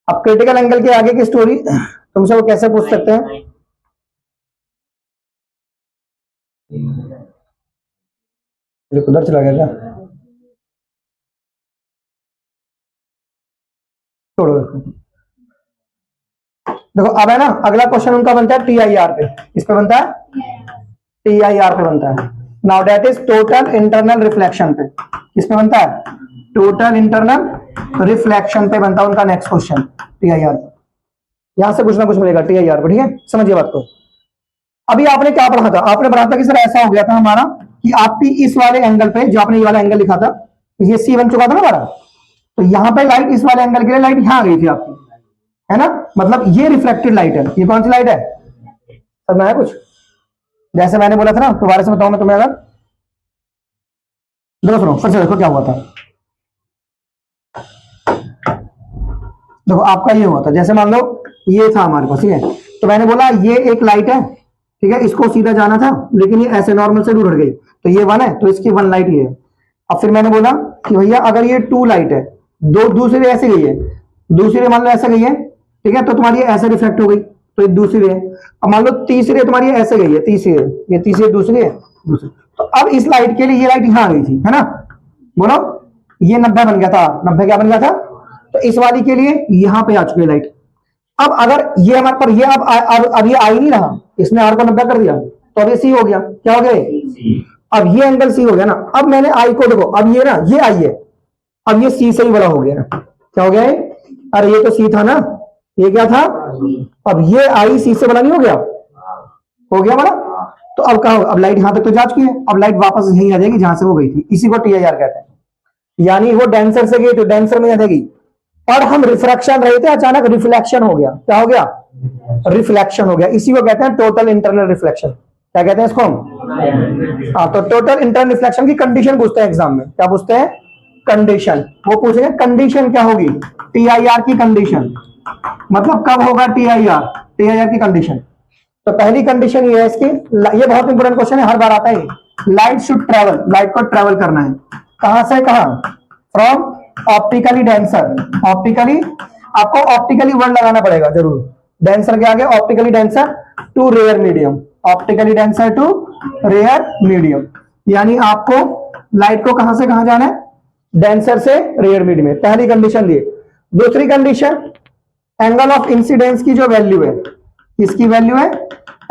अब क्रिटिकल एंगल के आगे की स्टोरी तुमसे वो कैसे पूछ सकते हैं, उधर चला गया क्या, छोड़ो। देखो अब है ना अगला क्वेश्चन उनका बनता है TIR पे, इस पे बनता है TIR पे बनता है। Now that is total internal reflection पे, किस पे बनता है, टोटल इंटरनल रिफ्लेक्शन पे बनता है उनका नेक्स्ट क्वेश्चन TIR पे। यहां से कुछ ना कुछ मिलेगा TIR पे, ठीक है समझिए बात को। अभी आपने क्या पढ़ा था, आपने पढ़ा था कि सर ऐसा हो गया था हमारा कि आपकी इस वाले एंगल पे, जो आपने ये वाला एंगल लिखा था, ये C बन चुका था ना हमारा, तो यहां पे लाइट इस वाले एंगल के लिए लाइट यहां आ गई थी आपकी, है ना, मतलब ये रिफ्लेक्टेड लाइट है। ये कौन सी लाइट है, समझ में आया कुछ, जैसे मैंने बोला था ना, दोबारा से बताऊं मैं तुम्हें, अगर देखो सुनो फिर से देखो क्या हुआ था। देखो आपका ये हुआ था, जैसे मान लो ये था हमारे पास, ठीक है, तो मैंने बोला ये एक लाइट है, ठीक है, इसको सीधा जाना था लेकिन ये ऐसे नॉर्मल से दूर हट गई, तो ये 1 है तो इसकी 1 लाइट ये है। अब फिर मैंने बोला कि भैया अगर ये 2 लाइट है, दो दूसरी ऐसे गई है, दूसरी मान लो ऐसे गई है, ठीक है, तो तुम्हारी ऐसे रिफ्लेक्ट हो गई, तो ये दूसरी है। अब मान लो तीसरी तुम्हारी ऐसे गई है, तीसरी है, ये तीसरी दूसरी है, दूसरी, तो अब इस लाइट के लिए ये लाइट यहां आ गई थी, है ना, बोलो ये 90 बन गया था, 90 क्या बन गया था, तो इस वाली के लिए यहां पे आ चुकी है लाइट। अब अगर ये हमारे पर ये अब ये आ ही नहीं रहा, इसने आर को 90 कर दिया, तो अब ये सी हो गया, क्या हो गया, अब ये एंगल सी हो गया ना। अब मैंने आई को देखो, अब ये ना ये आई है, अब ये सी से ही बड़ा हो गया, क्या हो गया है, अरे ये तो सी था ना, ये क्या था, अब ये आई सी से बड़ा नहीं हो गया बड़ा। तो अब कहा, अब लाइट यहां तक तो जा चुकी है, अब लाइट वापस यहीं आ जाएगी जहां से वो गई थी, इसी को TIR कहते हैं। यानी वो डेंसर से गई तो डेंसर में आ जाएगी, और हम रिफ्रैक्शन रहे थे, अचानक रिफ्लेक्शन हो गया, क्या हो गया, रिफ्लेक्शन हो गया, इसी को कहते हैं टोटल इंटरनल रिफ्लेक्शन। क्या कहते हैं इसको हम, हाँ, तो टोटल इंटरनल रिफ्लेक्शन की कंडीशन पूछते हैं एग्जाम में, क्या पूछते हैं, कंडीशन। वो पूछेंगे कंडीशन क्या होगी, TIR की कंडीशन, मतलब कब होगा TIR की कंडीशन। तो पहली कंडीशन ये है इसकी, ये बहुत इंपॉर्टेंट क्वेश्चन है, हर बार आता है, लाइट शुड ट्रेवल, लाइट को ट्रेवल करना है, कहां से कहां, फ्रॉम ऑप्टिकली डेंसर, ऑप्टिकली आपको ऑप्टिकली वर्ड लगाना पड़ेगा जरूर, डेंसर के आगे optically denser to rare medium, optically denser to rare medium. यानी आपको लाइट को कहां से कहां जाना है, डेंसर से रेयर मिड में, पहली कंडीशन दी। दूसरी कंडीशन, एंगल ऑफ इंसिडेंस की जो वैल्यू है, किसकी वैल्यू है,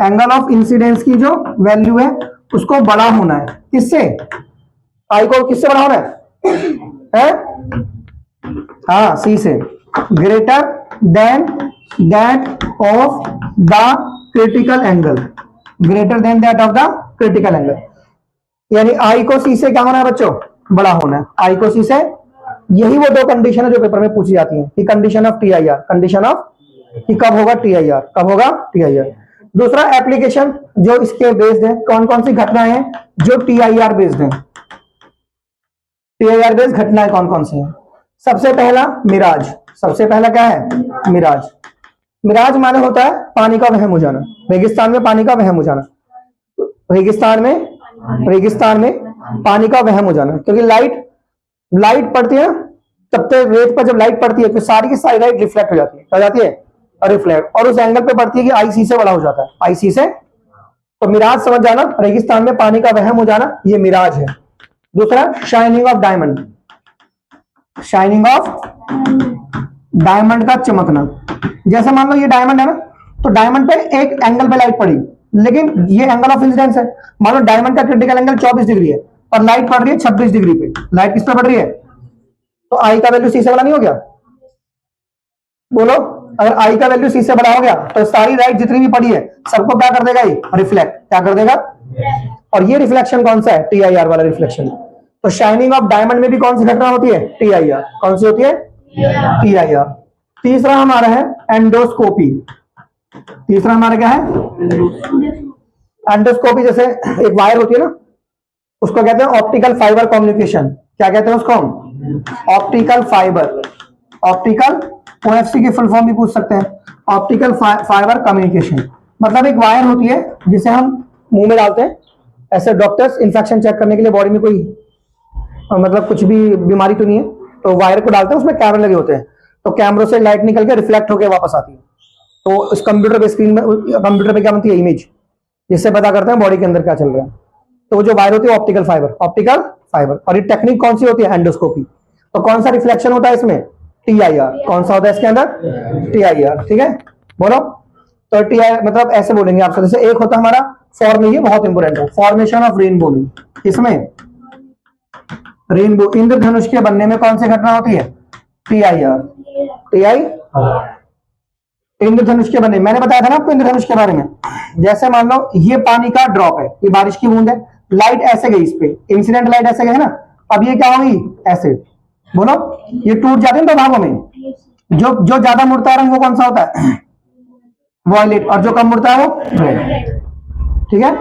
एंगल ऑफ इंसिडेंस की जो वैल्यू है उसको बड़ा होना है, किससे, आई को किससे बड़ा होना है? हाँ, सी से, greater than that of the critical angle, greater than that of the critical angle, यानी आई को सी से क्या होना है बच्चों, बड़ा होना है, आई को सी से। यही वो दो कंडीशन है जो पेपर में पूछी जाती है कि condition of T I are, condition of कि कब होगा टी आई आर, कब होगा टी आई आर। दूसरा एप्लीकेशन जो इसके बेस्ड है, कौन कौन सी घटनाएं हैं जो टी आई आर बेस्ड है, टी आई आर बेस्ड घटनाएं कौन कौन सी हैं? सबसे पहला मिराज, सबसे पहला क्या है, मिराज। मिराज माने होता है पानी का वहम हो जाना, रेगिस्तान में पानी का वहम हो जाना, रेगिस्तान में पानी का वहम हो जाना, क्योंकि लाइट पड़ती है, तब तक रेत पर जब लाइट पड़ती है तो सारी की सारी लाइट रिफ्लेक्ट हो जाती है, हो जाती है रिफ्लेक्ट, और उस एंगल पे पड़ती है कि आई सी से बड़ा हो जाता है, आई सी से। तो मिराज समझ जाना, रेगिस्तान में पानी का वहम हो जाना, ये मिराज है। दूसरा shining of diamond, shining of diamond का चमकना। जैसे मान लो ये डायमंड है ना, तो डायमंड पे एक एंगल पे लाइट पड़ी, लेकिन ये एंगल ऑफ इंसिडेंस है, मान लो डायमंड का क्रिटिकल एंगल 24 डिग्री है और लाइट पड़ रही है 26 डिग्री पे, लाइट किस पे पड़ रही है, तो आई का वैल्यू सी से बड़ा नहीं हो गया? बोलो, अगर आई का वैल्यू सी से बड़ा हो गया तो सारी लाइट जितनी भी पड़ी है सबको क्या कर देगा, ये रिफ्लेक्ट, क्या कर देगा, और ये रिफ्लेक्शन कौन सा है, टी आई आर वाला रिफ्लेक्शन। तो शाइनिंग ऑफ डायमंड में भी कौन सी घटना होती है, टी आई आर। कौन सी होती है, टी आई आर। तीसरा हमारा है एंडोस्कोपी, तीसरा हमारा क्या है, एंडोस्कोपी। जैसे एक वायर होती है ना, उसको कहते हैं ऑप्टिकल फाइबर कम्युनिकेशन, क्या कहते हैं उसको, ऑप्टिकल फाइबर, ऑप्टिकल, ओएफसी की फुल फॉर्म भी पूछ सकते हैं, ऑप्टिकल फाइबर कम्युनिकेशन। मतलब एक वायर होती है जिसे हम मुंह में डालते हैं, ऐसे डॉक्टर्स इंफेक्शन चेक करने के लिए बॉडी में कोई मतलब कुछ भी बीमारी तो नहीं है, तो वायर को डालते हैं, उसमें कैमरे लगे होते हैं, तो कैमरों से लाइट निकल के रिफ्लेक्ट होकर वापस आती है, तो इस कंप्यूटर पे स्क्रीन में, कंप्यूटर पे क्या बनती है, इमेज, जिससे पता करते हैं बॉडी के अंदर क्या चल रहा है। तो जो वायर होती है ऑप्टिकल फाइबर, ऑप्टिकल फाइबर। और ये टेक्निक कौन सी होती है, एंडोस्कोपी। तो कौन सा रिफ्लेक्शन होता है इसमें, टी आई आर। कौन सा होता है इसके अंदर, टी आई आर। ठीक है, बोलो। तो टी आई मतलब ऐसे बोलेंगे आपसे, जैसे एक होता है हमारा फॉर्म, ये बहुत इंपॉर्टेंट है, फॉर्मेशन ऑफ रेनबो में, इसमें रेनबो, इंद्रधनुष के बनने में कौन सी घटना होती है, T I R, T I. इंद्रधनुष के बनने, मैंने बताया था ना आपको इंद्रधनुष के बारे में। जैसे मान लो ये पानी का ड्रॉप है, ये बारिश की बूंद है, लाइट ऐसे गई इस पे, इंसिडेंट लाइट ऐसे गई है ना, अब ये क्या होगी, ऐसे, बोलो, ये टूट जाते हैं दो भागों में। जो ज्यादा मुड़ता है रंग वो कौन सा होता है, वॉयलेट, और जो कम मुड़ता है वो रेड। ठीक है,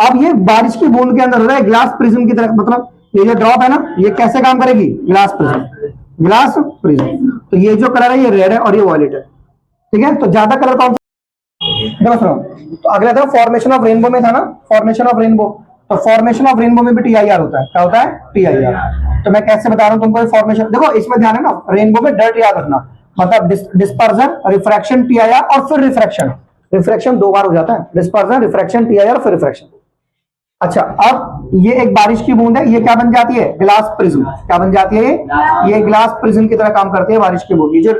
अब ये बारिश की बूंद के अंदर हो रहा है ग्लास प्रिज्म की तरह, मतलब ये जो ड्रॉप है ना, ये कैसे काम करेगी, ग्लास प्रिज्म, ग्लास प्रिज्म। तो ये जो कलर है ये रेड है और ये वॉयलेट है। ठीक है, तो ज्यादा कलर कौन सा, सुनो। तो अगला था फॉर्मेशन ऑफ रेनबो में था ना, फॉर्मेशन ऑफ रेनबो। तो फॉर्मेशन ऑफ रेनबो में भी टी आई आर होता है, क्या होता है, टी आई आर। तो मैं कैसे बता रहा हूँ तुमको फॉर्मेशन, देखो इसमें ध्यान है ना, रेनबो में डर्ट याद रखना, मतलब dispersion, refraction, T I are, और फिर रिफ्रैक्शन। रिफ्रैक्शन दो बार हो जाता है, dispersion, refraction, T I are, फिर रिफ्रैक्शन। अच्छा, अब ये एक बारिश की बूंद है, ये क्या बन जाती है, ग्लास प्रिज्म। क्या बन जाती है, ये ग्लास प्रिज्म की तरह काम करती है बारिश की बूंद। ये जो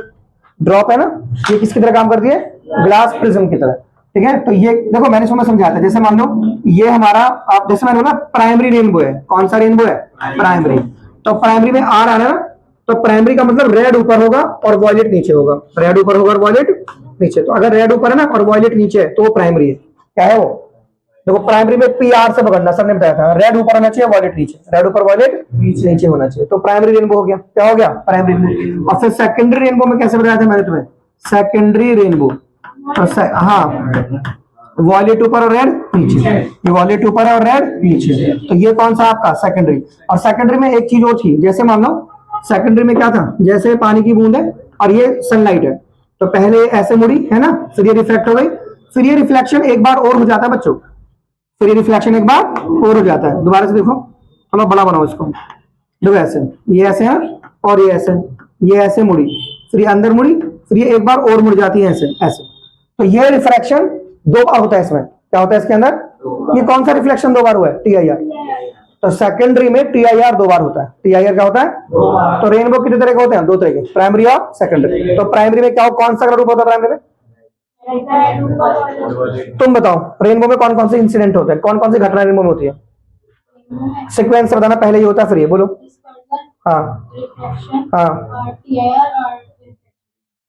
ड्रॉप है ना, ये किसकी तरह काम करती है, ग्लास प्रिज्म की तरह। ठीक है, तो ये देखो मैंने तुम्हें समझाया था, जैसे मान लो ये हमारा, आप जैसे मैंने बोला प्राइमरी रेनबो है, कौन सा रेनबो है, प्राइमरी। तो प्राइमरी में आर आ रहा है ना, तो प्राइमरी का मतलब रेड ऊपर होगा और वॉयलेट नीचे होगा, रेड ऊपर होगा और वॉयलेट नीचे। तो अगर रेड ऊपर है ना और वॉयलेट नीचे है तो वो प्राइमरी है। क्या है वो, देखो प्राइमरी में पी आर से पकड़ना, सर ने बताया था, रेड ऊपर होना चाहिए, वॉयलेट नीचे, रेड ऊपर वॉयलेट नीचे होना चाहिए, तो प्राइमरी रेनबो हो गया। क्या हो गया, प्राइमरी रेनबो। और फिर सेकेंडरी रेनबो में कैसे बताया था मैंने तुम्हें, सेकेंडरी रेनबो, हाँ, वॉयलेट ऊपर और रेड नीचे, ये वॉयलेट ऊपर और रेड नीचे, तो ये कौन सा आपका सेकेंडरी। और सेकेंडरी में एक चीज और थी, जैसे मान लो सेकेंडरी में क्या था, जैसे पानी की बूंद है और ये सनलाइट है, तो पहले ऐसे मुड़ी है ना, फिर ये रिफ्लेक्ट हो गई, फिर ये रिफ्लेक्शन एक बार और हो जाता है बच्चों, फिर ये रिफ्लेक्शन एक बार और हो जाता है। दोबारा से देखो, थोड़ा बड़ा बनाओ इसको, देखो ऐसे, ये ऐसे है और ये ऐसे मुड़ी, फिर ये अंदर मुड़ी, फिर ये एक बार और मुड़ जाती है ऐसे ऐसे। तो ये रिफ्लेक्शन दो बार होता है इसमें। क्या होता है इसके अंदर, ये कौन सा रिफ्लेक्शन दो बार हुआ है, टी आई आर। तो सेकेंडरी में TIR 2 बार होता है। TIR क्या होता है? तो रेनबो कितने तरह के होते हैं? 2 तरह के, प्राइमरी और सेकेंडरी। तो प्राइमरी में क्या, कौन सा रूप होता है प्राइमरी में? तुम बताओ, रेनबो में कौन कौन से इंसिडेंट होते हैं, कौन कौन सी घटना रेनबो में होती है? सीक्वेंस से बताना, पहले ये होता है फिर ये बोलो। हाँ हाँ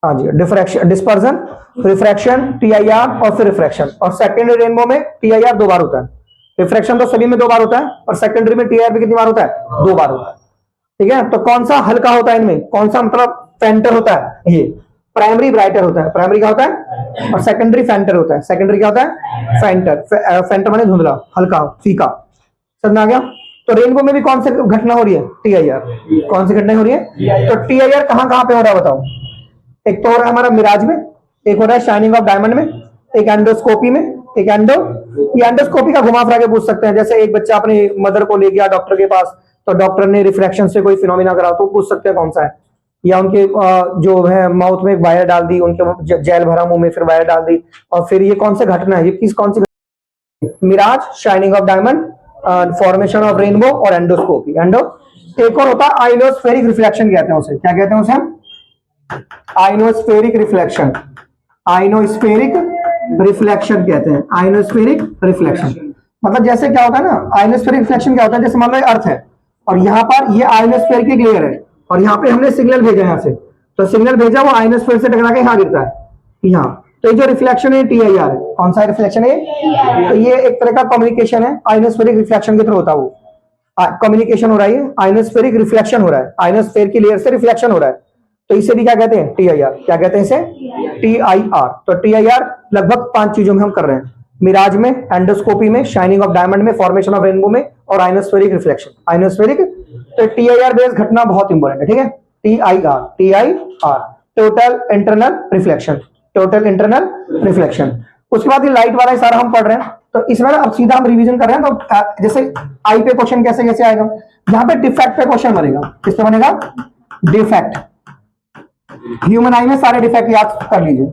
हाँ जी, डिफ्रैक्शन, डिस्पर्जन, रिफ्रैक्शन, TIR और फिर रिफ्रैक्शन। और सेकेंडरी रेनबो में TIR 2 बार होता है। रिफ्रैक्शन तो सभी में 2 बार होता है, और सेकेंडरी में TIR भी कितनी बार होता है? 2 बार होता है। ठीक है, तो कौन सा हल्का होता है इनमें, कौन सा मतलब फेंटर होता है? ये प्राइमरी ब्राइटर होता है, प्राइमरी क्या होता है, और सेकेंडरी फेंटर होता है। सेकेंडरी क्या होता है? फेंटर। फेंटर माने धुंधला, हल्का, फीका। समझ में आ गया? तो रेनबो में भी कौन सी घटना हो रही है? TIR। कौन सी घटना हो रही है? तो TIR कहां कहां पे हो रहा है बताओ? एक तो हो रहा है हमारा मिराज में, एक हो रहा है शाइनिंग ऑफ डायमंड में, एक एंडोस्कोपी में, एक ये एंडोस्कोपी का घुमा फिरा के पूछ सकते हैं। जैसे एक बच्चा अपनी मदर को ले गया डॉक्टर के पास, तो डॉक्टर ने रिफ्रैक्शन से कोई फिनोमिना करा, तो पूछ सकते हैं कौन सा है। या उनके जो है माउथ में वायर डाल दी, उनके जेल भरा मुंह में, फिर वायर डाल दी, और फिर ये कौन सी घटना है, ये कौन सी? Mirage, shining of diamond, formation of rainbow और एंडोस्कोपी। एक और होता है आइनोस्फेरिक रिफ्लेक्शन, कहते हैं उसे। क्या कहते हैं उसे हम? Ionospheric reflection. आइनोस्फेरिक रिफ्लेक्शन कहते हैं, आइनोस्फेरिक रिफ्लेक्शन। मतलब जैसे क्या होता है ना, आइनोस्फेरिक रिफ्लेक्शन क्या होता है, जैसे मान लो अर्थ है और यहाँ पर ये आइनोस्फेरिक लेयर है, और यहाँ पे हमने सिग्नल भेजा यहाँ से, तो सिग्नल भेजा वो आइनोस्फेयर से टकरा के यहाँ गिरता है यहाँ। तो ये जो रिफ्लेक्शन है TIR है। कौन सा रिफ्लेक्शन है? तो ये एक तरह का कम्युनिकेशन है, आइनोस्फेरिक रिफ्लेक्शन के थ्रू होता है वो। कम्युनिकेशन हो रहा है, आइनोस्फेरिक रिफ्लेक्शन हो रहा है, आइनोस्फेयर की लेयर से रिफ्लेक्शन हो रहा है। तो इसे भी क्या कहते हैं? TIR। क्या कहते हैं इसे? TIR। तो TIR लगभग 5 चीजों में हम कर रहे हैं, मिराज में, एंडोस्कोपी में, शाइनिंग ऑफ डायमंड में, फॉर्मेशन ऑफ रेनबो में, और आइनोस्फेरिक रिफ्लेक्शन। आइनोस्फेरिक, तो TIR बेस्ड घटना बहुत इंपॉर्टेंट है। ठीक है, TIR, total internal reflection, total internal reflection. उसके बाद ये लाइट वाला है सारा हम पढ़ रहे हैं, तो इसमें अब सीधा हम रिवीजन कर रहे हैं। तो जैसे आई पे क्वेश्चन कैसे कैसे आएगा, यहाँ पे डिफेक्ट पे क्वेश्चन बनेगा। किस पे बनेगा? डिफेक्ट। ह्यूमन आई में सारे डिफेक्ट याद कर लीजिए।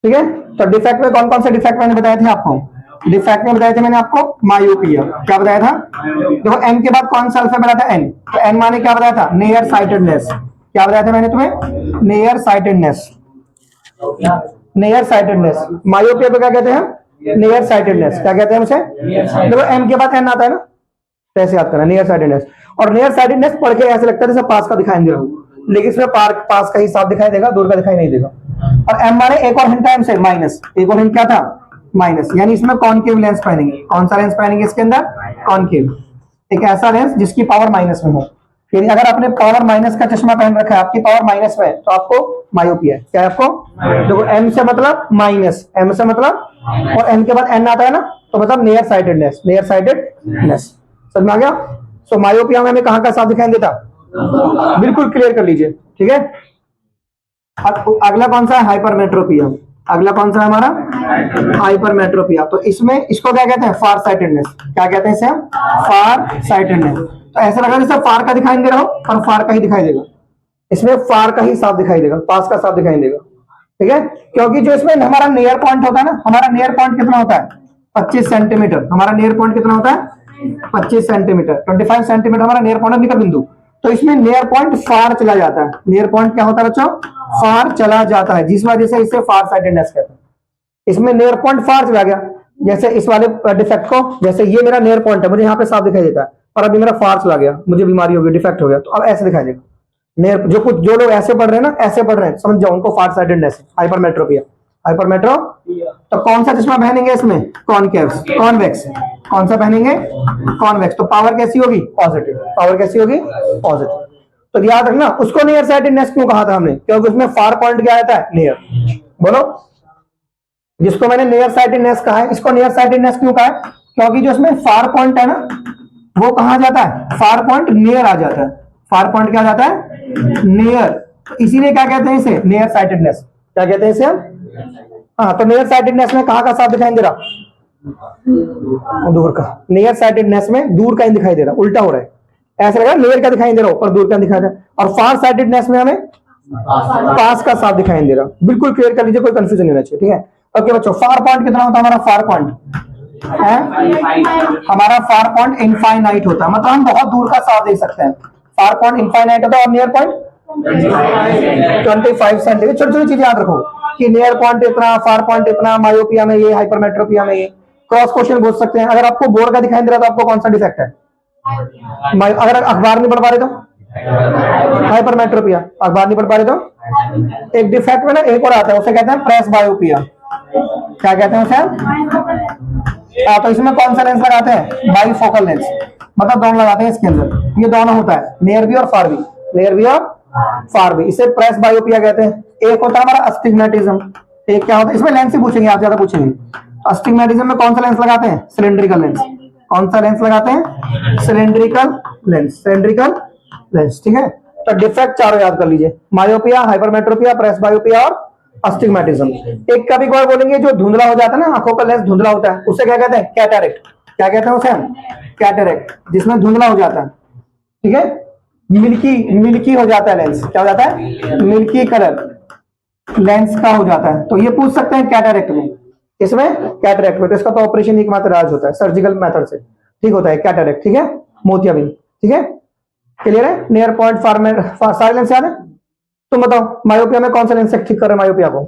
ठीक है, तो डिफेक्ट में कौन कौन से डिफेक्ट मैंने बताए थे आपको? डिफेक्ट में बताए थे मैंने आपको मायोपिया। क्या बताया था? देखो एम के बाद कौन सा अल्फा बताया था? एन। तो एन माने क्या बताया था? Near sightedness. क्या बताया था मैंने तुम्हें? Near sightedness. Near sightedness. Myopia को क्या कहते हैं? Near sightedness. क्या कहते हैं उसे? देखो एम के बाद एन आता है ना, कैसे याद करना? Near sightedness. और नियर साइटेडनेस पढ़ के ऐसे लगता है जैसे पास का दिखाई दे रहा हूं, लेकिन इसमें पास का ही साफ दिखाई देगा, दूर का दिखाई नहीं देगा। और एम माने एक और हिंट है, एम से माइनस। एक और हिंट क्या था? माइनस। यानी इसमें कॉनकेव लेंस पहनेंगे। कौन सा लेंस पहनेंगे इसके अंदर? कॉनकेव। एक ऐसा लेंस जिसकी पावर माइनस में हो। यानी अगर आपने पावर माइनस का चश्मा पहन रखा है, आपकी पावर माइनस में है, तो आपको मायोपिया है। क्या है आपको? देखो एम से मतलब माइनस, एम से मतलब, और एन के बाद एन आता है ना, तो मतलब नियर साइटेडनेस। नियर साइटेडनेस समझ में आ गया? सो मायोपिया में हमें कहां का साफ दिखाई देता? बिल्कुल क्लियर कर लीजिए। ठीक है, अगला कौन सा है? हाइपरमेट्रोपिया। अगला कौन सा है हमारा? हाइपरमेट्रोपिया। तो इसमें इसको क्या कहते हैं? फार साइटेडनेस। क्या कहते हैं इसे? फार साइटेडनेस। तो ऐसा लगा जैसे फार का दिखाई दे रहा हो, पर फार का ही दिखाई देगा। इसमें फार का ही साफ दिखाई देगा, पास का साफ दिखाई देगा। ठीक है, क्योंकि जो इसमें हमारा नियर पॉइंट होता है ना, हमारा नियर पॉइंट कितना होता है? 25 सेंटीमीटर। हमारा नियर पॉइंट कितना होता है? 25 सेंटीमीटर। 25 सेंटीमीटर हमारा नियर पॉइंट निकल बिंदु। तो इसमें नियर पॉइंट फार चला जाता है। नियर पॉइंट क्या होता है बच्चों? फार चला जाता है, जिस वजह से इसे फार साइटेडनेस कहते हैं। इसमें नियर पॉइंट फार चला गया। जैसे इस वाले डिफेक्ट को, जैसे ये मेरा नियर पॉइंट है, मुझे यहाँ पे साफ दिखाई देता है, और अभी मेरा फार चला गया, मुझे बीमारी हो गई, डिफेक्ट हो गया, तो अब ऐसे दिखाई देगा। नियर जो लोग ऐसे पढ़ रहे हैं ना, ऐसे पढ़ रहे हैं, समझ जाओ, उनको फार साइटेडनेस है, हाइपरमेट्रोपिया। हाइपरमेट्रो। तो कौन सा चश्मा पहनेंगे इसमें? कॉनकेव्स, कॉन्वेक्स। कौन सा पहनेंगे? कॉन्वेक्स। तो पावर कैसी होगी? पॉजिटिव। पावर कैसी होगी? पॉजिटिव। तो याद रखना, उसको नियर साइटेडनेस क्यों कहा था हमने? क्योंकि उसमें फार पॉइंट क्या आता है? नियर। बोलो, जिसको मैंने नियर साइटेडनेस कहा है, इसको नियर साइटेडनेस क्यों कहा है? क्योंकि जो इसमें फार पॉइंट है ना, वो कहां जाता है? फार पॉइंट नियर आ जाता है। फार पॉइंट क्या जाता है? नियर। तो इसीलिए क्या कहते हैं इसे? Near sightedness. क्या कहते हैं इसे हम? हाँ, तो नियर साइटेडनेस में कहां का साफ दिखाई दे रहा? दूर का। नियर साइटेडनेस में दूर का ही दिखाई दे रहा, उल्टा हो रहा है। ऐसा लग रहा है नियर का दिखाई दे रहा हो, पर दूर का दिखाई दे रहा है। और फार साइटेडनेस में हमें पास का साफ दिखाई दे रहा। बिल्कुल क्लियर कर लीजिए, कोई कंफ्यूजन नहीं होना चाहिए। ठीक है, ओके बच्चों, फार पॉइंट कितना होता है हमारा? फार पॉइंट है, हमारा फार पॉइंट इनफाइनाइट होता है, मतलब हम बहुत दूर का साफ देख सकते हैं। फार पॉइंट इनफाइनाइट होता है और नियर पॉइंट 25 सेंटीमीटर। छोटी छोटी चीजें याद रखो कि नियर पॉइंट इतना, फार पॉइंट इतना, मायोपिया में ये, हाइपरमेट्रोपिया में ये। क्रॉस क्वेश्चन पूछ सकते हैं। अगर आपको बोर्ड का दिखाई दे रहा है तो आपको कौन सा डिफेक्ट है? अगर अखबार नहीं पढ़ पा रहे तो हाइपरमेट्रोपिया। अखबार नहीं पढ़ पा रहे तो एक डिफेक्ट में ना एक और आता है, उसे कहते हैं प्रेस बायोपिया। क्या कहते हैं उसे? तो इसमें कौन सा लेंस लगाते हैं? बाईफोकल लेंस, मतलब दोनों लगाते हैं इसके अंदर। ये दोनों होता है, नियर भी और फार भी, नियर भी और फार भी। इसे प्रेस बायोपिया कहते हैं। एक होता है हमारा अस्टिग्मेटिज्म। एक क्या होता है, इसमें लेंस ही पूछेंगे आप, ज्यादा पूछेंगे। अस्टिग्मेटिज्म में कौन सा लेंस लगाते हैं? Cylindrical lens. कौन सा लेंस लगाते हैं? Cylindrical lens, cylindrical lens. ठीक है, तो डिफेक्ट चारों याद कर लीजिए, मायोपिया, हाइपरमेट्रोपिया, प्रेस बायोपिया और अस्टिग्मेटिज्म। एक कभी कभार बोलेंगे जो धुंधला हो जाता है ना, आंखों का लेंस धुंधला होता है, उसे क्या कहते हैं? कैटरेक्ट। क्या कहते हैं उसे? कैटरेक्ट, जिसमें धुंधला हो जाता है। ठीक है, मिल्की मिल्की हो जाता है लेंस। क्या हो जाता है? मिल्की कलर लेंस का हो जाता है, तो ये पूछ सकते हैं कैटरेक्ट में। इसमें कैटरेक्ट में तो इसका तो ऑपरेशन एकमात्र इलाज होता है, सर्जिकल मेथड से ठीक होता है कैटरेक्ट। ठीक है, मोतियाबिंद। ठीक है, क्लियर है? नियर पॉइंट, सारे लेंस याद है? तुम बताओ मायोपिया में कौन से लेंस से ठीक कर रहे हैं? मायोपिया को,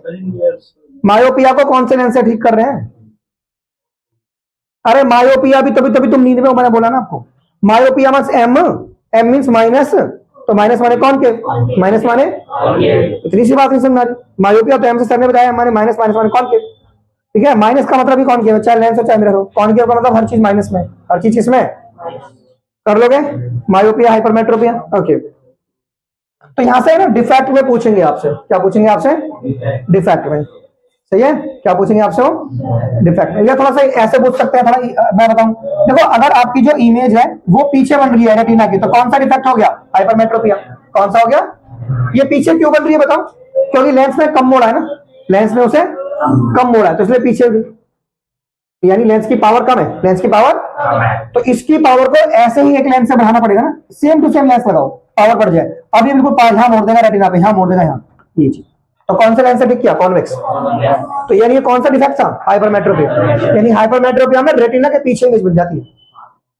मायोपिया को कौन से लेंस से ठीक कर रहे हैं? अरे मायोपिया भी तभी तभी तुम नींद में हो, मैंने बोला ना आपको। Myopia means M, M means minus, तो माइनस माने कौन के, माइनस माने, इतनी सी बात नहीं समझ आ रही? मायोपिया तो एम से सर ने बताया, माने माइनस, माइनस माने कौन के। ठीक है, माइनस का मतलब ही कौन के, चाहे लेंस हो चाहे मिरर हो। कौन के का मतलब हर चीज माइनस में, हर चीज किसमें कर लोगे? Myopia, hypermetropia. ओके, तो यहां से ना डिफेक्ट में पूछेंगे आपसे। क्या पूछेंगे आपसे? डिफेक्ट में। सही है, क्या पूछेंगे आपसे? वो डिफेक्ट में। ये थोड़ा सा ऐसे पूछ सकते हैं, थोड़ा मैं बताऊं। देखो, अगर आपकी जो इमेज है वो पीछे बन रही है रेटिना की, तो कौन सा डिफेक्ट हो गया? हाइपरमेट्रोपिया। कौन सा हो गया? ये पीछे क्यों बन रही है बताओ? क्योंकि लेंस में कम मोड़ा है ना, लेंस में उसे कम मोड़ा है, तो इसलिए पीछे भी, यानी लेंस की पावर कम है, लेंस की पावर। तो इसकी पावर को ऐसे ही एक लेंस से बढ़ाना पड़ेगा ना, सेम टू सेम लेंस लगाओ, पावर बढ़ जाए। अब ये बिल्कुल यहाँ मोड़ देगा रेटिना पे, यहाँ मोड़ देगा यहाँ, ये चीज। तो कौन सा लेंस से ठीक किया? कॉन्वेक्स। तो यानी ये कौन सा डिफेक्ट था? हाइपरमेट्रोपिया। यानी हाइपरमेट्रोपिया में रेटिना के पीछे इमेज बन जाती है।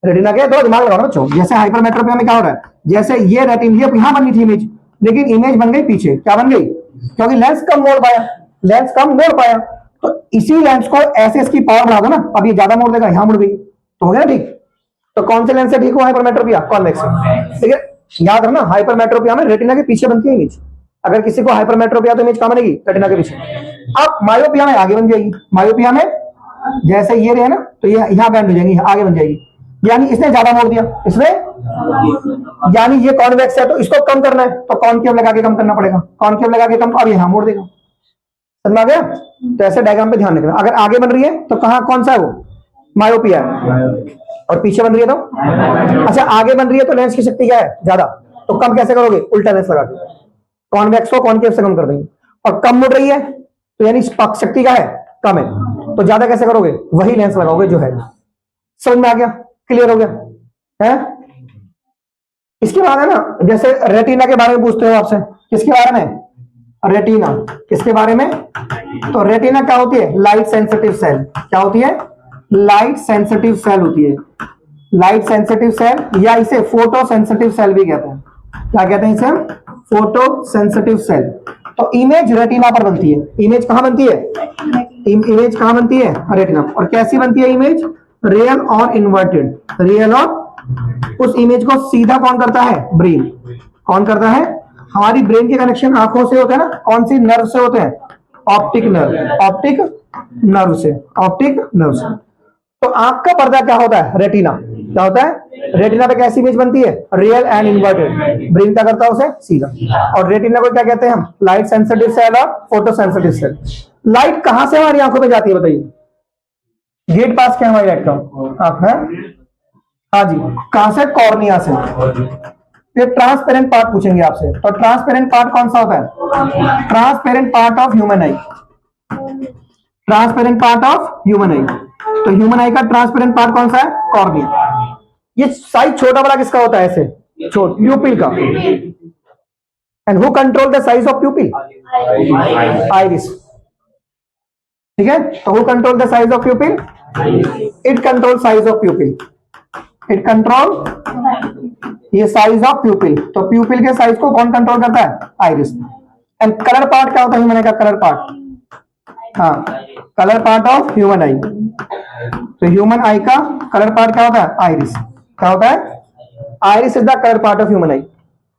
रेटिना के, थोड़ा दिमाग लगाओ बच्चों। जैसे हाइपरमेट्रोपिया में क्या हो रहा है, जैसे ये रेटिना यहाँ बननी थी इमेज, लेकिन इमेज बन गई पीछे। क्या बन गई? क्योंकि लेंस कम मोड़ पाया, लेंस कम मोड़ पाया। तो इसी लेंस को ऐसे इसकी पावर बढ़ा दो ना, अब ये ज्यादा मोड़ देगा, यहाँ मुड़ गई, तो हो गया ठीक। तो कौन से लेंस से ठीक हुआ हाइपरमेट्रोपिया? कॉन्वेक्स। ठीक है, याद रखना, हाइपरमेट्रोपिया में रेटिना के पीछे बनती है इमेज। अगर किसी को हाइपरमेट्रोपिया तो इमेज कहां बनेगी? रेटिना के पीछे। अब मायोपिया में आगे बन जाएगी। मायोपिया में जैसे ये रहे ना, तो ये यहाँ बैंड हो जाएगी, आगे बन जाएगी। यानी इसने ज्यादा मोड़ दिया, इसने, यानी ये कॉन्वेक्स है तो इसको कम करना है, तो कॉनकेव लगा के कम करना पड़ेगा। कॉनकेव लगा के कम, अब यहाँ मोड़ देगा। समझ आ गया? तो ऐसे डायग्राम पे ध्यान रखना। अगर आगे बन रही है तो कहां, कौन सा है वो? मायोपिया है। और पीछे बन रही है तो, अच्छा आगे बन रही है तो लेंस की शक्ति क्या है? ज्यादा। तो कम कैसे करोगे? उल्टा लेंस लगा के, कॉन्वेक्स को कॉनकेव से कम कर देंगे। और कम मुड़ रही है तो यानी शक्ति क्या है? कम है, तो ज्यादा कैसे करोगे? वही लेंस लगाओगे जो है। समझ में आ गया? क्लियर हो गया है? इसके बाद है ना, जैसे रेटिना के बारे में पूछते हो आपसे। किसके बारे में? रेटिना। किसके बारे में? तो रेटिना क्या होती है? Light sensitive cell. क्या होती है? लाइट सेंसिटिव सेल होती है। लाइट सेंसिटिव सेल, या इसे फोटो सेंसिटिव सेल भी कहते हैं। क्या कहते हैं इसे? Photo sensitive cell. तो इमेज रेटिना पर बनती है। इमेज कहां बनती है? इमेज कहां बनती है? रेटिना। और कैसी बनती है इमेज? रियल और इन्वर्टेड। रियल, और उस इमेज को सीधा कौन करता है? ब्रेन। कौन करता है? हमारी ब्रेन के कनेक्शन आंखों से होते हैं ना, कौन सी नर्व से होते हैं? Optic nerve. ऑप्टिक नर्व से, ऑप्टिक नर्व से। तो आंख का पर्दा क्या होता है? रेटिना। क्या होता है? रेटिना पे कैसी इमेज बनती है? Real and inverted. ब्रेन क्या करता है? उसे सीधा। और रेटिना को क्या कहते हैं हम? लाइट सेंसिटिव सेल और फोटो सेंसिटिव सेल। लाइट कहां से हमारी आंखों पे जाती है बताइए? गेट पास क्या हमारी लाइट का? आंख है, हाँ जी। कहां से? कॉर्निया से। ये ट्रांसपेरेंट पार्ट पूछेंगे आपसे, तो ट्रांसपेरेंट पार्ट कौन सा होता है? Transparent part of human I. Transparent part of human आई। तो ह्यूमन आई का ट्रांसपेरेंट पार्ट कौन सा है? कॉर्निया। ये साइज छोटा बड़ा किसका होता है? ऐसे छोटा, प्यूपिल का। And who control the size of pupil? Iris. ठीक है, तो who control the size of प्यूपिल? It control size of प्यूपिल, it control ये साइज ऑफ प्यूपिल। तो प्यूपिल के साइज को कौन कंट्रोल करता है? आइरिस। एंड कलर पार्ट क्या होता है? मैंने कहा कलर पार्ट, हाँ, कलर पार्ट ऑफ ह्यूमन आई। तो ह्यूमन आई का कलर पार्ट क्या होता है? आइरिस। क्या होता है? Iris is the colour part of human eye.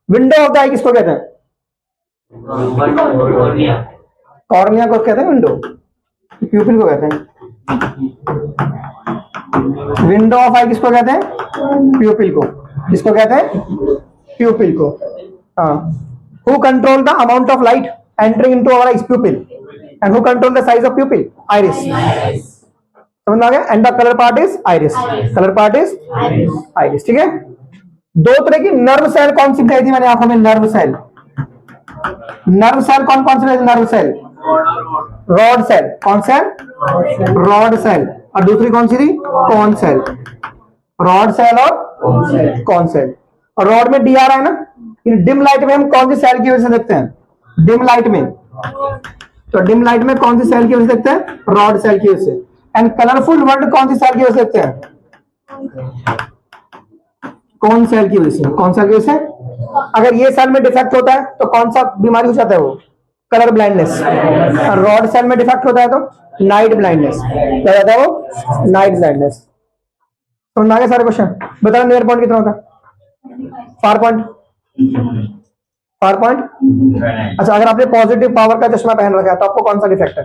Window of the eye किसको कहते हैं? कॉर्निया को कहते हैं विंडो, प्यूपिल को कहते हैं। विंडो ऑफ आई किसको कहते हैं? प्यूपिल को। किसको कहते हैं? प्यूपिल को। हाँ। Who control the amount of light entering into our eyes? Pupil. And who control the size of pupil? Iris. समझ आ गया? And the colour part is iris. Colour part is iris. ठीक है। दो तरह की नर्व सेल कौन सी बताई थी मैंने आंखों में? Nerve cell. नर्व सेल कौन कौन सी? Nerve cell, rod cell. कौन सेल? Rod cell. और दूसरी कौन सी थी? Cone cell. रॉड सेल और कॉन सेल। और रॉड में डी आ रहा है ना, इन डिम लाइट में हम कौन सी सेल की वजह से देखते हैं? डिम लाइट में। तो डिम लाइट में कौन सी सेल की वजह से देखते हैं? रॉड सेल की वजह से। एंड कलरफुल वर्ल्ड कौन सी सेल की वजह से देखते हैं? कौन सेल की वजह से। कौन सेल की वजह से? अगर ये सेल में डिफेक्ट होता है तो कौन सा बीमारी हो जाता है? वो कलर ब्लाइंडनेस। रॉड सेल में डिफेक्ट होता है तो नाइट ब्लाइंडनेस। क्या रहता है वो? Night blindness. समझ आ गया सारे क्वेश्चन? बताओ नियर पॉइंट कितना होता है? Far point? Far point? अच्छा, अगर आपने पॉजिटिव पावर का चश्मा पहन रखा है तो आपको कौन सा डिफेक्ट है?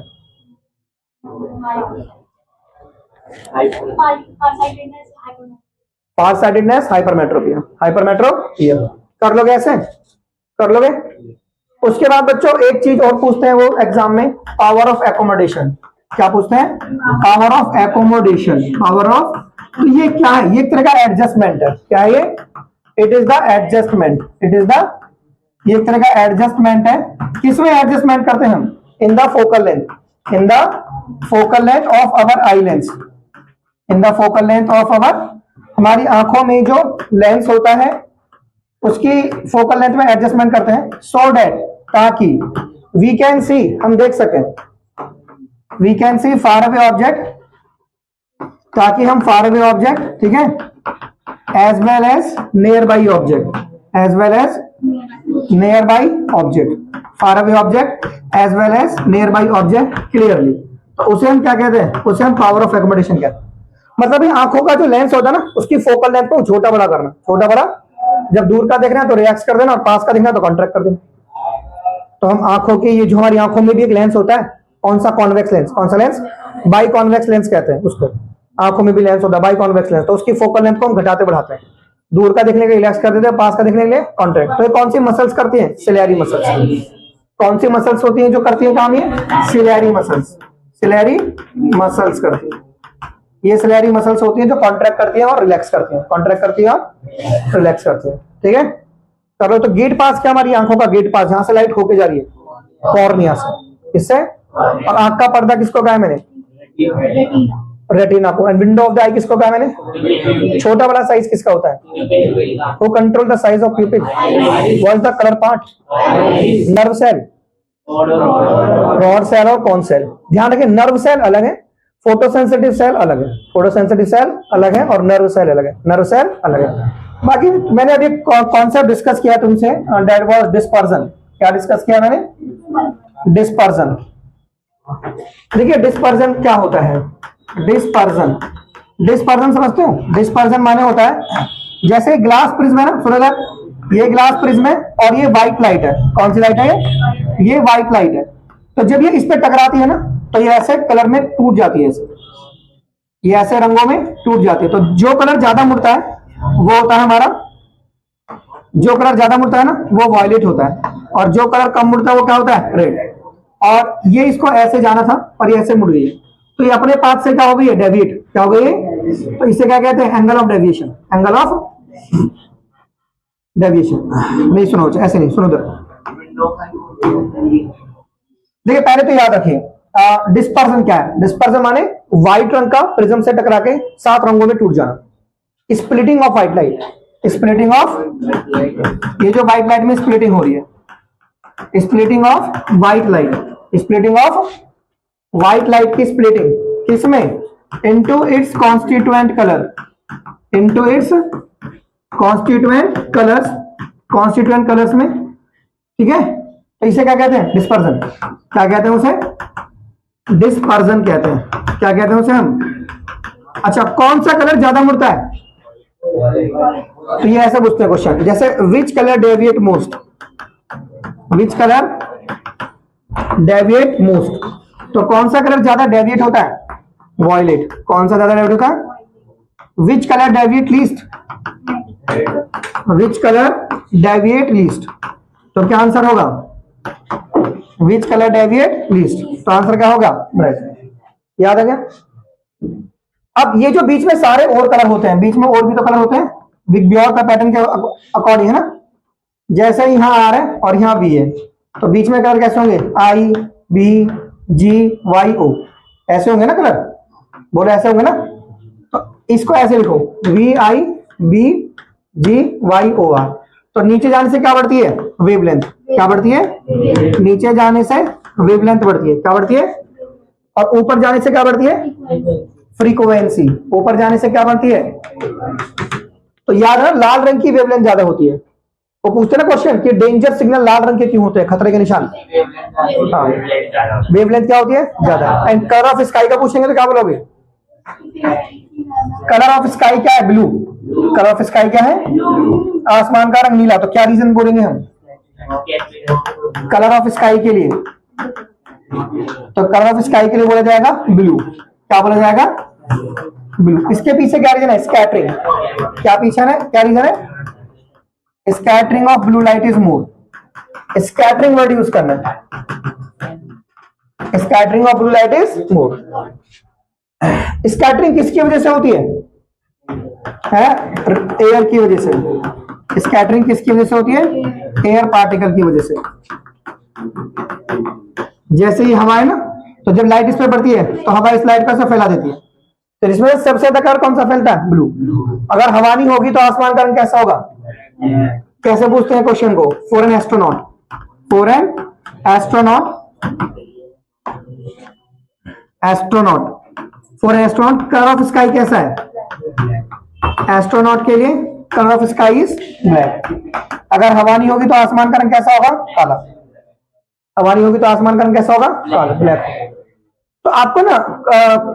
फार साइटेडनेस, हाइपरमेट्रोपिया। हाइपरमेट्रोपिया कर लोगे? ऐसे कर लोगे? उसके बाद बच्चों एक चीज और पूछते हैं वो एग्जाम में, पावर ऑफ एकोमोडेशन। क्या पूछते हैं? Power of accommodation. Power of, तो ये क्या है? ये एक तरह का एडजस्टमेंट है। क्या है ये? It is the adjustment. It is the, ये एक तरह का एडजस्टमेंट है। किसमें एडजस्टमेंट करते हैं हम? In the focal length. In the focal length of our eye lens. In the focal length of our, हमारी आंखों में जो लेंस होता है उसकी फोकल लेंथ में एडजस्टमेंट करते हैं, सो डेट, ताकि वी कैन सी, हम देख सकें, we can see far away object, ताकि हम फार अवे ऑब्जेक्ट, ठीक है, as well as nearby object, as well as nearby object, far away object as well as nearby object clearly. तो उसे हम क्या कहते हैं? उसे हम पावर ऑफ एकोमोडेशन कहते हैं। मतलब ये आंखों का जो लेंस होता है ना, उसकी फोकल लेंथ को छोटा बड़ा करना। छोटा बड़ा, जब दूर का देख रहे हैं तो रिलैक्स कर देना, और पास का देखना तो कॉन्ट्रैक्ट कर देना। तो हम आंखों की, ये जो हमारी आंखों में भी एक लेंस होता है, कौन सा? Convex lens. कौन सा लेंस? बाई कॉन्वेक्स लेंस कहते हैं उसको। आंखों में भी लेंस होता है बाई कॉन्वेक्स लेंस। तो उसकी फोकल लेंथ को हम घटाते बढ़ाते हैं, दूर का देखने के लिए रिलैक्स कर देते हैं, पास का देखने के लिए कॉन्ट्रैक्ट। तो ये कौन सी मसल्स करती हैं? Ciliary muscles. कौन सी मसल्स होती हैं जो करती हैं काम? ये सिलेरी मसल्स। सिलेरी मसल्स करती है। ये सिलेरी मसल्स होती हैं जो कॉन्ट्रैक्ट करती हैं और रिलैक्स करती हैं, कॉन्ट्रैक्ट करती हैं और रिलैक्स करती हैं। ठीक है, कर लो। तो गेट पास क्या? हमारी आंखों का गेट पास, जहां से लाइट होके जा रही है, कॉर्निया से, इससे। और आंख का पर्दा किसको कहा है मैंने? रेटिना को। And window of the eye किसको कहा मैंने? छोटा बड़ा साइज किसका होता है? वो control the size of pupil. What is the colour part? Nerve cell, rod cell और कॉन सेल। ध्यान रखें, नर्व सेल अलग है, फोटोसेंसिटिव सेल अलग है, फोटोसेंसिटिव सेल अलग है, और नर्व सेल अलग है, नर्व सेल अलग है। बाकी मैंने अभी कॉन्सेप्ट डिस्कस किया तुमसे, दैट वाज डिस्पर्जन। क्या डिस्कस किया मैंने? डिस्पर्जन। देखिए डिस्पर्जन क्या होता है? डिस्पर्जन, डिस्पर्जन समझते हो? डिस्पर्जन माने होता है, जैसे ग्लास प्रिज्म है ना, सुनो इधर, ये ग्लास प्रिज्म है और ये व्हाइट लाइट है। कौन सी लाइट है? ये व्हाइट लाइट है। तो जब ये इस पे टकराती है ना, तो ये ऐसे कलर में टूट जाती है, ये ऐसे रंगों में टूट जाती है। तो जो कलर ज्यादा मुड़ता है वो होता है हमारा, जो कलर ज्यादा मुड़ता है ना वो वॉयलेट होता है, और जो कलर कम मुड़ता है वो क्या होता है? रेड। और ये इसको ऐसे जाना था और ये ऐसे मुड़ गई है, तो ये अपने पाथ से क्या हो गई है? डेविएट। क्या हो गई है? तो इसे क्या कहते हैं? Angle of deviation. Angle of deviation. नहीं सुनो, ऐसे नहीं सुनो। देखिए पहले तो याद रखिए, डिस्पर्जन क्या है? डिस्पर्जन माने व्हाइट रंग का प्रिज्म से टकरा के 7 रंगों में टूट जाना। Splitting of white light, splitting of, ये जो व्हाइट लाइट में स्प्लिटिंग हो रही है, splitting of white light, splitting of white light की स्प्लिटिंग किसमें? into its constituent color, into its constituent colors में, ठीक है। तो इसे क्या कहते हैं? डिस्पर्जन। क्या कहते हैं उसे? डिस्पर्जन कहते हैं। क्या कहते हैं उसे हम? अच्छा, कौन सा कलर ज्यादा मुड़ता है? तो ये ऐसा पूछते हैं क्वेश्चन, जैसे which colour deviate most, which colour deviate most, तो कौन सा कलर ज्यादा डेविएट होता है? वॉयलेट। कौन सा ज्यादा डेविएट होता है? Which colour deviate least, which colour deviate least, तो क्या आंसर होगा? विच कलर डेविएट लीस्ट, तो आंसर क्या होगा? ब्राइट। याद आ गया? अब ये जो बीच में सारे और कलर होते हैं, बीच में और भी तो कलर होते हैं विग्योर का पैटर्न के अकॉर्डिंग, है ना। जैसे यहां आर है और यहां बी है, तो बीच में कलर कैसे होंगे? आई बी जी वाई ओ, ऐसे होंगे ना कलर, बोलो ऐसे होंगे ना। तो इसको ऐसे लिखो, V I B G Y O R. तो नीचे जाने से क्या बढ़ती है? वेवलेंथ। क्या बढ़ती है? नीचे जाने से वेवलेंथ बढ़ती है। क्या बढ़ती है? और ऊपर जाने से क्या बढ़ती है? फ्रीक्वेंसी। ऊपर जाने से क्या बढ़ती है? तो याद है, लाल रंग की वेवलेंथ ज्यादा होती है। वो पूछते ना क्वेश्चन कि डेंजर सिग्नल लाल रंग के क्यों होते हैं, खतरे के निशान। हाँ, वेवलेंथ क्या होती है? ज्यादा। एंड कलर ऑफ स्काई का पूछेंगे तो क्या बोलोगे? कलर ऑफ स्काई क्या है? ब्लू। कलर ऑफ स्काई क्या है? आसमान का रंग नीला। तो क्या रीजन बोलेंगे हम कलर ऑफ स्काई के लिए? तो कलर ऑफ स्काई के लिए बोला जाएगा ब्लू। क्या बोला जाएगा? ब्लू। इसके पीछे क्या रीजन है? स्कैटरिंग। क्या पीछे है? क्या रीजन है? Scattering of blue light is more. Scattering word use करना है। Scattering of blue light is more. Scattering किसकी वजह से होती है? एयर की वजह से। स्कैटरिंग किसकी वजह से होती है? एयर पार्टिकल की वजह से। जैसे ही हवा है ना, तो जब लाइट इस पर पड़ती है तो हवा इस लाइट पर से फैला देती है। तो इसमें सबसे ज्यादा कलर कौन सा फैलता है? ब्लू। अगर हवा नहीं होगी तो आसमान का रंग कैसा होगा? कैसे पूछते हैं क्वेश्चन को? For an astronaut, for an astronaut, astronaut, for an astronaut colour of sky कैसा है? एस्ट्रोनॉट के लिए colour of sky is black. अगर हवा नहीं होगी तो आसमान का रंग कैसा होगा? काला। हवा नहीं होगी तो आसमान का रंग कैसा होगा? काला, ब्लैक। तो आपको ना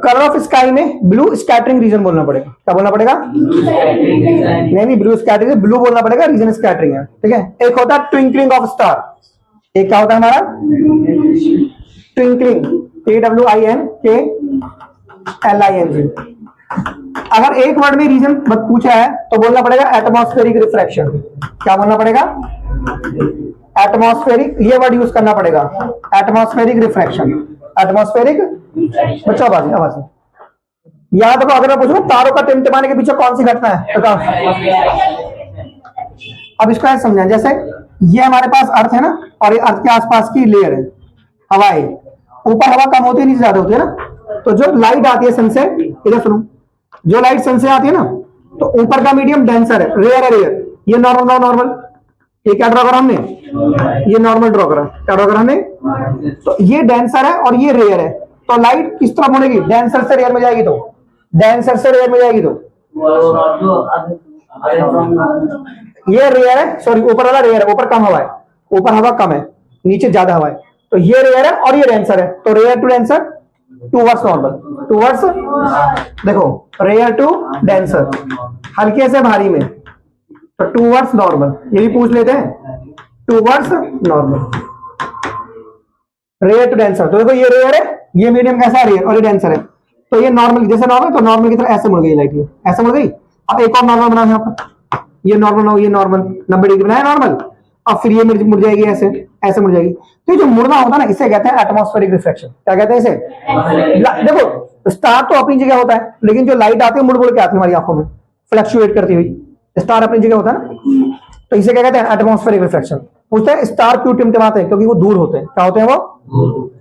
कलर ऑफ स्काई में ब्लू स्कैटरिंग रीजन बोलना पड़ेगा। क्या बोलना पड़ेगा? नहीं, ब्लू स्कैटरिंग, ब्लू बोलना पड़ेगा, रीजन स्कैटरिंग है, ठीक है। एक होता है ट्विंकलिंग ऑफ स्टार। एक क्या होता है हमारा? Twinkling, TWINKLING। अगर एक वर्ड में रीजन पूछा है तो बोलना पड़ेगा एटमॉस्फेरिक रिफ्रैक्शन। क्या बोलना पड़ेगा? एटमॉस्फेरिक, ये वर्ड यूज करना पड़ेगा, एटमॉस्फेरिक रिफ्रैक्शन। एटमॉस्फेरिक, बच्चों आवाज याद रखो। अगर मैं पूछूं तारों का टिमटिमाने के पीछे कौन सी घटना है, तो अब इसको ऐसे समझा, जैसे ये हमारे पास अर्थ है ना, और ये अर्थ के आसपास की लेयर है, हवा है। ऊपर हवा कम होती है, नीचे ज्यादा होती है ना। तो जो लाइट आती है सन से, इधर सुनो, जो लाइट सन से आती है ना, तो ऊपर का मीडियम डेंसर है, रेयर है, रेयर। ये नॉर्मल, नॉर्मल, ये क्या ड्रॉ करा हमने? ये नॉर्मल ड्रॉ करा। क्या ड्रॉ करा हमने? तो ये डेंसर है और ये रेयर है। तो लाइट किस तरफ मुड़ेगी? डेंसर से रेयर में जाएगी। तो डेंसर से रेयर में जाएगी तो ये रेयर है, सॉरी ऊपर वाला रेयर है, ऊपर कम हवा है, ऊपर हवा कम है, नीचे ज्यादा हवा है। तो ये रेयर है और ये डेंसर है। तो rare to denser, towards normal, towards, देखो रेयर टू डेंसर, हल्के से भारी में, तो टूवर्ड्स नॉर्मल। ये भी पूछ लेते हैं, towards normal, rare to denser. तो देखो ये रेयर है, ये मीडियम कैसा है? रेयर, और ये डेंसर है। तो ये नॉर्मल, जैसे नॉर्मल, तो नॉर्मल की तरह ऐसे मुड़ गई लाइट, ये ऐसे मुड़ गई। अब एक और नॉर्मल बना है यहाँ पर, ये नॉर्मल हो, ये नॉर्मल 90 डिग्री बनाया नॉर्मल। अब फिर ये मुड़ जाएगी, ऐसे ऐसे मुड़ जाएगी। तो ये जो मुड़ना होता है ना, इसे कहते हैं एटमॉस्फेरिक रिफ्रैक्शन। क्या कहते हैं इसे? देखो स्टार तो अपनी जगह होता है, लेकिन जो लाइट आती है मुड़ मुड़ के आती है हमारी आंखों में, फ्लक्चुएट करती हुई। स्टार अपनी जगह होता है ना, तो इसे क्या कहते हैं? Atmospheric refraction. पूछते हैं स्टार क्यों टिमटिमाते हैं? क्योंकि वो दूर होते हैं। क्या होते हैं वो?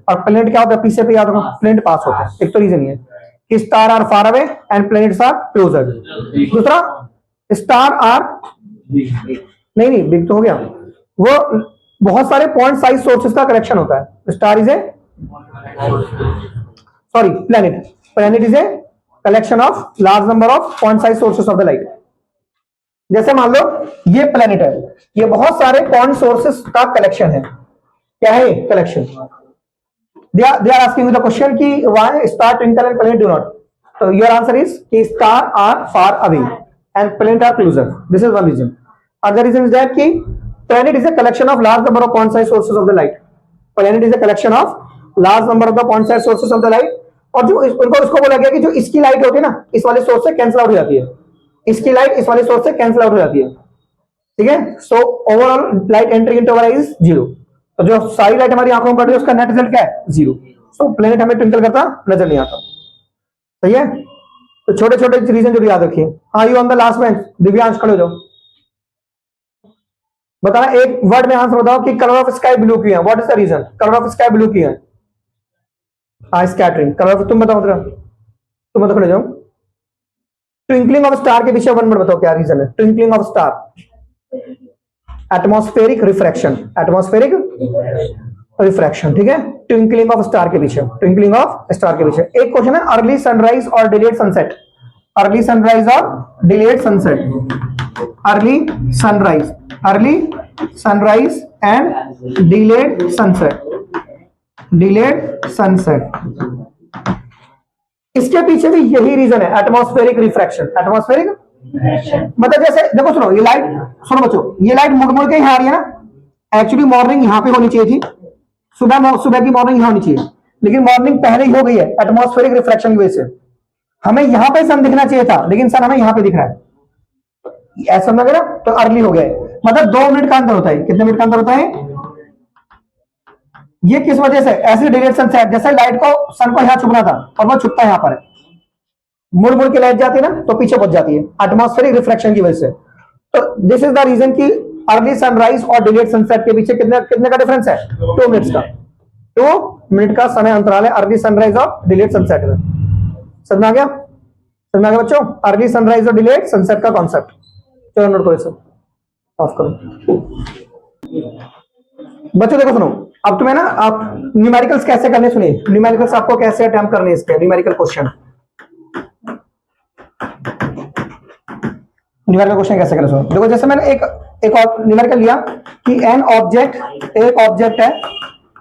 और प्लेनेट क्या होता है? पीछे पे याद रखो, प्लेनेट पास होते हैं। एक तो रीजन ये कि star are far away and planets are closer. दूसरा, स्टार आर नहीं बिग तो हो गया, वो बहुत सारे पॉइंट साइज सोर्सेस का कलेक्शन होता है। Star is a, sorry planet, planet is a collection of large number of point size sources of the light. जैसे मान लो ये प्लेनेट है, ये बहुत सारे पॉइंट सोर्सेस का कलेक्शन है। क्या है collection? They are asking the question कि why star twinkle and planet do not. तो योर आंसर इज कि star are far away and planet are closer. This is one reason. Other reason is that कि planet is a collection of large number of point size sources of the light. Planet is a collection of large number of the point size sources of the light. और जो उनको इसको बोला गया कि जो इसकी लाइट होती है ना, इस वाले सोर्स से कैंसिल आउट हो जाती है, इसकी लाइट इस वाले सोर्स से कैंसिल आउट हो जाती है। ठीक है, so overall light entry into our is 0। तो जो सारी लाइट हमारी आंखों में पड़ रही है उसका नेट रिजल्ट क्या है? 0। सो प्लेनेट हमें ट्विंकल करता नजर नहीं आता। सही है, तो छोटे छोटे रीजन जो याद रखिए। हाँ, you on the last bench, Divyansh खड़े हो जाओ। बताना एक वर्ड में आंसर बताओ कि कलर ऑफ स्काई ब्लू क्यों है। What is the reason colour of sky blue क्यों है? हाँ, स्कैटरिंग। कलर ऑफ, तुम बताओ जरा, तुम बताओ, खड़े जाओ। ट्विंकलिंग ऑफ स्टार के पीछे वन मिनट बताओ क्या रीजन है? Twinkling of star, atmospheric refraction, atmospheric refraction. ठीक है, ट्विंकलिंग ऑफ स्टार के पीछे, ट्विंकलिंग ऑफ स्टार के पीछे। एक क्वेश्चन है अर्ली सनराइज और डिलेड सनसेट। अर्ली सनराइज और delayed sunset. Early sunrise and delayed sunset, delayed sunset. इसके पीछे भी यही रीजन है, एटमॉस्फेरिक रिफ्रैक्शन। एटमॉस्फेरिक मतलब जैसे देखो, सुनो, ये लाइट, सुनो बच्चों, ये लाइट मुड़ मुड़ के यहाँ आ रही है ना। एक्चुअली मॉर्निंग यहाँ पे होनी चाहिए थी, सुबह की मॉर्निंग यहाँ होनी चाहिए, लेकिन मॉर्निंग पहले ही हो गई है एटमॉस्फेरिक रिफ्रैक्शन की वजह से। हमें यहाँ पे सन दिखना चाहिए था, लेकिन सन हमें यहाँ पे दिख रहा है, ऐसा समझ ना। तो अर्ली हो गया है, मतलब 2 मिनट का अंतर होता है। कितने मिनट का अंतर होता है? ये किस वजह से? ऐसे डिलेड सनसेट, जैसे लाइट को, सन को यहाँ छुपना था और वो छुपता है यहाँ पर, मुड़ मुड़ के लाइट जाती है ना, तो पीछे पहुंच जाती है एटमॉस्फेरिक रिफ्रैक्शन की वजह से। तो दिस इज द रीजन कि अर्ली सनराइज और डिलेड सनसेट के पीछे कितने का डिफरेंस है? 2 मिनट्स का। 2 मिनट का समय अंतराल है अर्ली सनराइज और डिलेड सनसेट में। समझ में आ गया? समझ में आ गया बच्चों? अर्ली सनराइज और डिलेड सनसेट का कॉन्सेप्ट। चलो नोट करो, इसे ऑफ करो। बच्चों देखो, सुनो, अब तुम्हें ना, आप न्यूमेरिकल्स कैसे करने सुनिए। न्यूमेरिकल्स आपको कैसे अटेम्प्ट करने हैं, इसके न्यूमेरिकल क्वेश्चन। न्यूमेरिकल क्वेश्चन कैसे करें सुनो। देखो, जैसे मैंने एक और न्यूमेरिकल लिया कि एक ऑब्जेक्ट है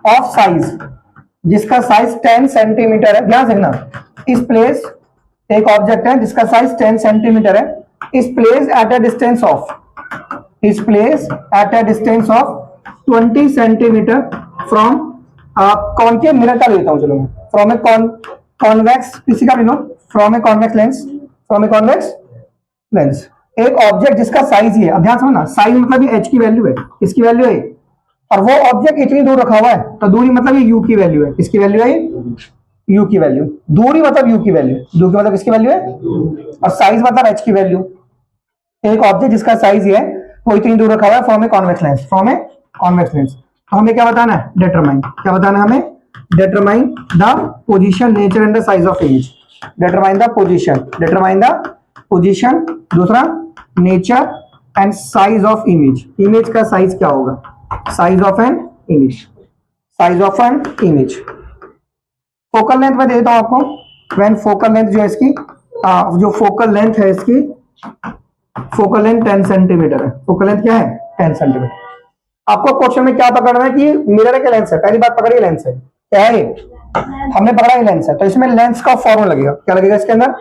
ऑफ साइज, जिसका साइज 10 सेंटीमीटर है। ध्यान से देखना, इस प्लेस, एक ऑब्जेक्ट है जिसका साइज 10 सेंटीमीटर है, is place at a distance of, is place at a distance of 20 centimetre from concave mirror का लेता हूं। चलो मैं फ्रॉम ए कॉन्वेक्स, किसी का भी लो, from a convex lens, from a convex lens. एक ऑब्जेक्ट जिसका साइज ही है, अब ध्यान समझना, साइज मतलब ये h की वैल्यू है, इसकी वैल्यू है, और वो ऑब्जेक्ट इतनी दूर रखा हुआ है, तो दूरी मतलब ये u की वैल्यू है, इसकी वैल्यू है u की वैल्यू, दूरी मतलब u की वैल्यू, दूरी मतलब इसकी वैल्यू है, और साइज मतलब h की वैल्यू। एक ऑब्जेक्ट जिसका साइज है वो इतनी दूर रखा हुआ है from a convex lens, from a convex lens. तो हमें क्या बताना है? डिटरमाइन। क्या बताना है हमें? Determine the position, nature and the size of image. Determine the position, determine the position. दूसरा, nature and size of image. Image का साइज क्या होगा? Size of an image, size of an image. Focal length मैं दे देता हूं आपको। When focal length जो है इसकी, जो फोकल लेंथ है इसकी, फोकल लेंथ 10 सेंटीमीटर है। फोकल लेंथ क्या है? 10 सेंटीमीटर। आपको क्वेश्चन में क्या पकड़ना है कि मिरर का लेंस है। पहली बात पकड़िए, लेंस है। क्या है ये? हमने पकड़ा है लेंस है, तो इसमें लेंस का फॉर्मूला लगेगा। क्या लगेगा इसके अंदर?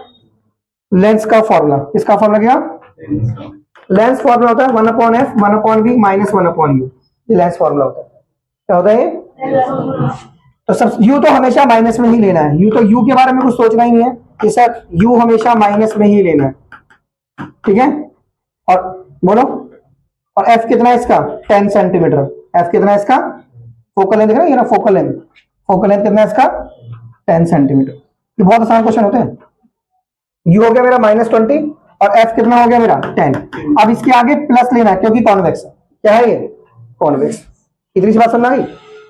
लेंस का फॉर्मूला। किसका फॉर्मूला लगेगा? लेंस फॉर्मूला होता है 1/f 1/v माइनस 1/u। ये लेंस फॉर्मूला होता है। क्या होता है ये? तो सब u तो हमेशा माइनस में ही लेना है। u तो u के बारे में कुछ सोचना ही नहीं है कि सर u हमेशा माइनस में ही लेना है। ठीक है, और बोलो, और f कितना है इसका? 10 सेंटीमीटर। f कितना है इसका? फोकल लेंथ, देखा ना, फोकल लेंथ, फोकल लेंथ कितना है इसका? 10 सेंटीमीटर। ये बहुत आसान क्वेश्चन होते हैं। u हो गया मेरा -20 और f कितना हो गया मेरा? 10। अब इसके आगे प्लस लेना है क्योंकि कॉन्वेक्स है। क्या है ये? कॉन्वेक्स। इतनी सी बात समझ आ गई?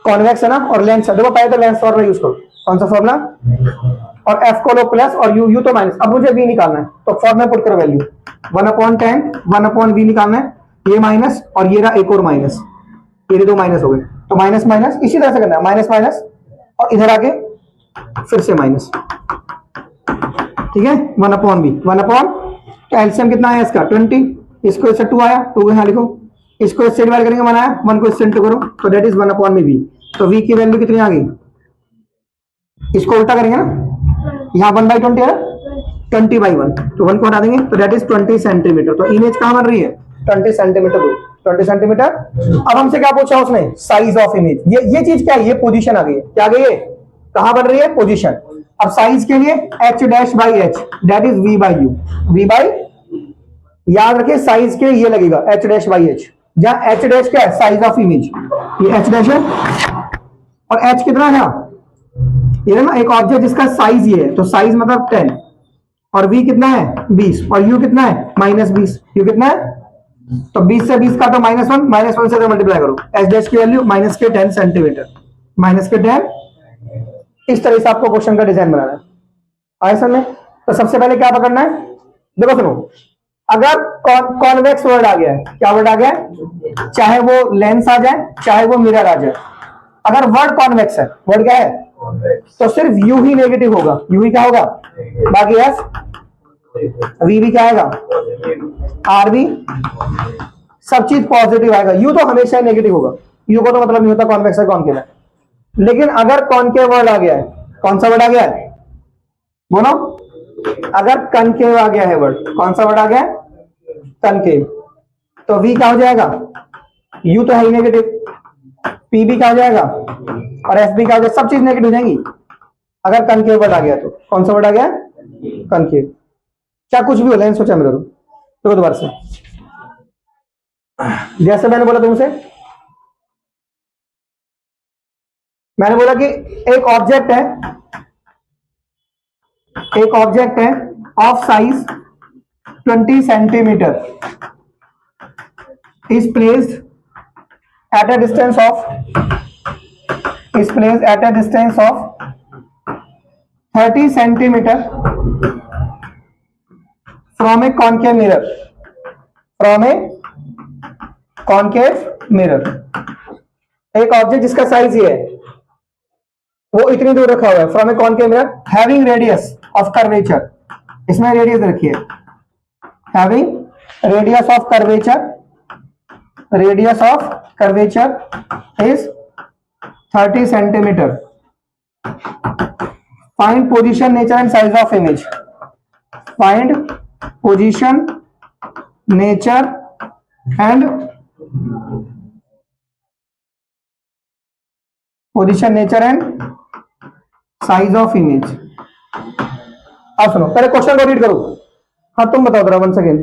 कॉन्वेक्स है ना, और लेंस है। देखो पहले तो लेंस फॉर्मूला यूज करो। कौन सा फॉर्मूला? और f को लो प्लस और u तो माइनस। अब मुझे v निकालना है, तो फॉर्मूला पुट करो वैल्यू 1/10 1/v निकालना है। ये माइनस और ये रहा एक और माइनस, ये दो माइनस हो गए, तो माइनस माइनस इसी तरह से करना है, माइनस माइनस और इधर आके फिर से माइनस। ठीक है, 1/b 1/, तो एलसीएम कितना आया इसका 20, इसको इससे 2 आया, 2 यहाँ लिखो, इसको इससे डिवाइड करेंगे 1 आया, 1 को इससे इंटू करो, तो दैट इज 1/v। तो v की वैल्यू कितनी आ गई, इसको उल्टा करेंगे ना, यहाँ 1/20 है ना, 20/1, तो 1 को हटा देंगे, तो दैट इज 20 सेंटीमीटर। तो इमेज कहाँ बन रही है, 20 सेंटीमीटर, 20 सेंटीमीटर। अब हमसे क्या पूछा उसने, साइज ऑफ इमेज। ये चीज क्या है, ये पोजीशन आ गई है, क्या आ गई है, कहां बन रही है, पोजीशन। अब साइज के लिए h'/h दैट इज v/u, याद रखिए साइज के ये लगेगा h'/h, जहां h' क्या है, साइज ऑफ इमेज, ये h' है, और h कितना है, ये ना एक ऑब्जेक्ट जिसका साइज ये है, तो साइज मतलब 10, और v कितना है 20, और u कितना है -20, u कितना है, तो 20 से 20 का तो -1 से मल्टीप्लाई करो, h' की वैल्यू -10 सेंटीमीटर, -10। इस तरह से आपको क्वेश्चन का डिजाइन बनाना है, आए समझ। तो सबसे पहले क्या पकड़ना है, देखो सुनो, अगर कॉन्वेक्स वर्ड आ गया है, क्या वर्ड आ गया है, चाहे वो लेंस आ जाए चाहे वो मिरर आ जाए, अगर वर्ड कॉन्वेक्स है, वर्ड क्या है, तो सिर्फ u ही नेगेटिव होगा, u ही क्या होगा, बाकी f v भी क्या आएगा, r भी, सब चीज पॉजिटिव आएगा, u तो हमेशा ही नेगेटिव होगा, u को तो मतलब नहीं होता कॉन्वेक्स है कॉनकेव है। लेकिन अगर कॉनकेव वर्ड आ गया है, कौन सा वर्ड आ गया है, बोलो, अगर कनकेव आ गया है वर्ड, कौन सा वर्ड आ गया है, कनकेव, तो v क्या हो जाएगा, u तो है ही नेगेटिव, p भी क्या हो जाएगा, और f भी क्या हो जाएगा, सब चीज नेगेटिव हो जाएंगी। अगर कनकेव वर्ड आ गया तो कौन सा वर्ड आ गया, कनकेव, क्या कुछ भी हो, लेंस हो चाहे मिरर हो। तो दोबारा से, जैसे मैंने बोला तुमसे, मैंने बोला कि एक ऑब्जेक्ट है of size 20 centimetre is placed at a distance of 30 centimetre from A concave mirror. एक ऑब्जेक्ट जिसका साइज ये है, वो इतनी दूर रखा हुआ है from A concave mirror, having radius of curvature, इसमें रेडियस रखिए, having radius of curvature is 30 centimetre. Find position, nature and size of image. Find position, nature and size of image. अब सुनो, पहले क्वेश्चन को रीड करो। हाँ तुम बताओ जरा, वन सेकेंड।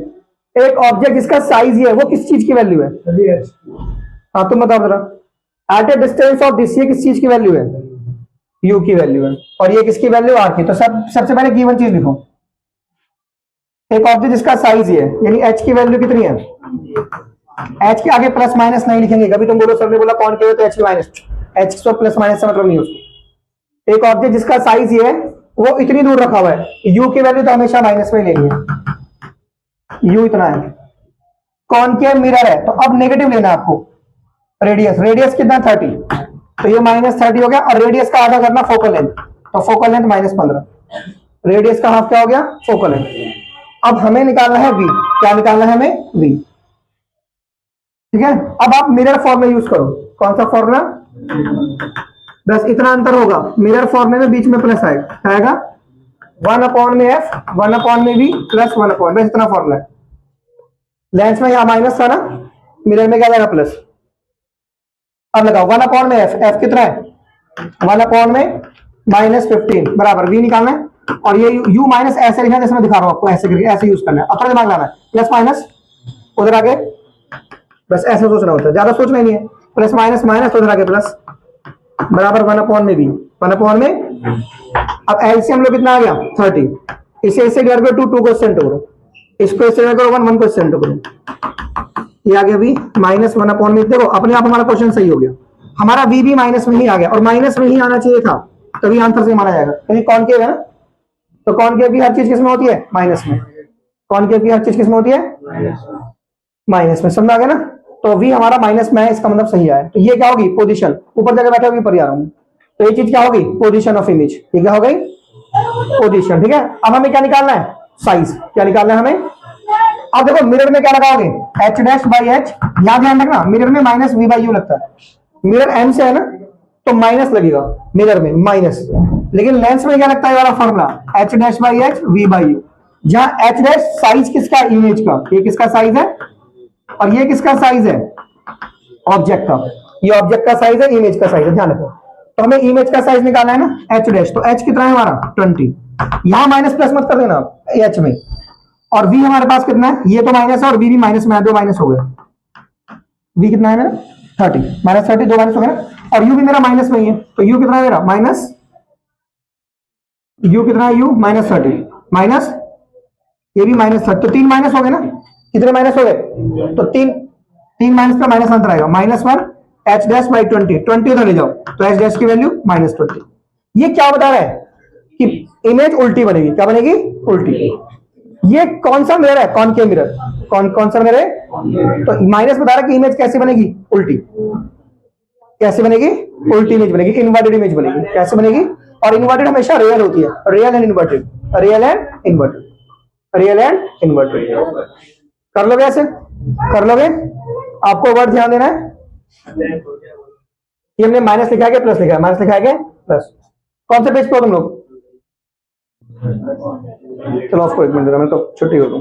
एक ऑब्जेक्ट जिसका साइज ये है, वो किस चीज की वैल्यू है, हाँ तुम बताओ जरा। At a distance of this, ये किस चीज की वैल्यू है, u की वैल्यू है, और ये किसकी वैल्यू, r की। तो सबसे पहले गिवन चीज लिखो, एक ऑब्जेक्ट जिसका साइज ये है, यानी h की वैल्यू कितनी है, h के आगे प्लस माइनस नहीं लिखेंगे, कभी तुम बोलो सर ने बोला कौन के तो h की माइनस, h तो प्लस माइनस से मतलब नहीं उसको। एक ऑब्जेक्ट जिसका साइज ये है, वो इतनी दूर रखा हुआ है, u की वैल्यू तो हमेशा माइनस में लेनी है, u इतना है। कॉनकेव मिरर है, तो अब नेगेटिव लेना आपको, रेडियस कितना 30, तो ये -30 हो गया, और रेडियस का आधा करना फोकल लेंथ, तो फोकल लेंथ -15, रेडियस का हाफ क्या हो गया, फोकल लेंथ। अब हमें निकालना है v, क्या निकालना है हमें, v, ठीक है। अब आप मिरर फॉर्मूला यूज करो, कौन सा फॉर्मूला, बस इतना अंतर होगा, मिरर फॉर्मूले में बीच में प्लस आएगा 1/f 1/v प्लस 1/, बस इतना फॉर्मूला है। लेंस में यहां माइनस था ना, मिरर में क्या जाएगा प्लस। अब लगाओ 1/f, f कितना है 1/में -15 बराबर v निकालना है, और ये u माइनस ऐसे लिखना है जैसे मैं दिखा रहा हूं आपको, ऐसे करके ऐसे यूज करना है, अपना दिमाग लाना है, प्लस माइनस उधर आगे, बस ऐसे सोचना होता है, ज्यादा सोचना ही नहीं है, प्लस माइनस माइनस उधर आगे प्लस, बराबर 1/v 1/में। अब एलसीएम लो कितना आ गया 30, इसे इससे डिवाइड करो 2 को इससे इंटू करो, इसको इससे डिवाइड करो 1 को इससे इंटू करो, ये आ गया v -1/में। देखो अपने आप हमारा क्वेश्चन सही हो गया, हमारा v भी माइनस में ही आ गया, और माइनस में ही आना चाहिए था, तभी आंसर सही माना जाएगा, क्योंकि कॉनकेव है ना, तो कॉनकेव की हर चीज किसमें होती है, माइनस में। कॉनकेव की हर चीज किसमें होती है, माइनस में, समझ आ गया ना। तो v हमारा माइनस में है, इसका मतलब सही आया। तो ये क्या होगी, पोजीशन, ऊपर जगह बैठे हुए ऊपर आ रहा हूं, तो ये चीज क्या होगी, पोजीशन ऑफ इमेज, ये क्या हो गई, पोजीशन, ठीक है। अब हमें क्या निकालना है, साइज। क्या निकालना है हमें, अब देखो मिरर में क्या लगाओगे, एच डैश बाई एच, यहां ध्यान रखना मिरर में माइनस वी बाई यू लगता है, मिरर एम से है ना तो माइनस लगेगा मिरर में माइनस, लेकिन लेंस में क्या लगता है वाला formula, H dash by H we by you, जहां एच डैश साइज किसका, इमेज का, ये किसका साइज है और ये किसका साइज है, ऑब्जेक्ट का, ये ऑब्जेक्ट का साइज है, इमेज का साइज है, ध्यान रखो। तो हमें इमेज का साइज निकालना है ना, एच डैश, तो एच कितना है हमारा 20, यहां माइनस प्लस मत कर देना एच में, और वी हमारे पास कितना है, ये तो माइनस है और वी भी माइनस में है, दो माइनस हो गए, वी कितना है मेरा 30, माइनस 30 दो माइनस हो गया ना, और यू भी मेरा माइनस में ही है, तो यू कितना है मेरा माइनस, यू कितना है, यू माइनस 30 माइनस, ये भी माइनस 30, तो तीन माइनस हो गए ना, कितने माइनस हो गए, तो तीन माइनस का माइनस अंतर आएगा, -1 एच डैश बाई 20 उधर ले जाओ, तो एच डैश की वैल्यू -20। ये क्या बता रहा है कि इमेज उल्टी बनेगी, क्या बनेगी, उल्टी। ये कौन सा मिरर है, कॉनकेव मिरर, कौन सा मिरर है, तो माइनस बता रहा है कि इमेज कैसे बनेगी, उल्टी, कैसे बनेगी, उल्टी इमेज बनेगी, इन्वर्टेड इमेज बनेगी, कैसे बनेगी, और इन्वर्टेड हमेशा रियल होती है, real and inverted, real and inverted, real and inverted. कर लोगे ऐसे, कर लोगे, आपको वर्ड ध्यान देना है, ये हमने माइनस लिखा है प्लस लिखा है, माइनस लिखा है प्लस, कौन से पेज पे हो तुम लोग, चलो आपको 1 मिनट देना, मैं तो छुट्टी हो दूं।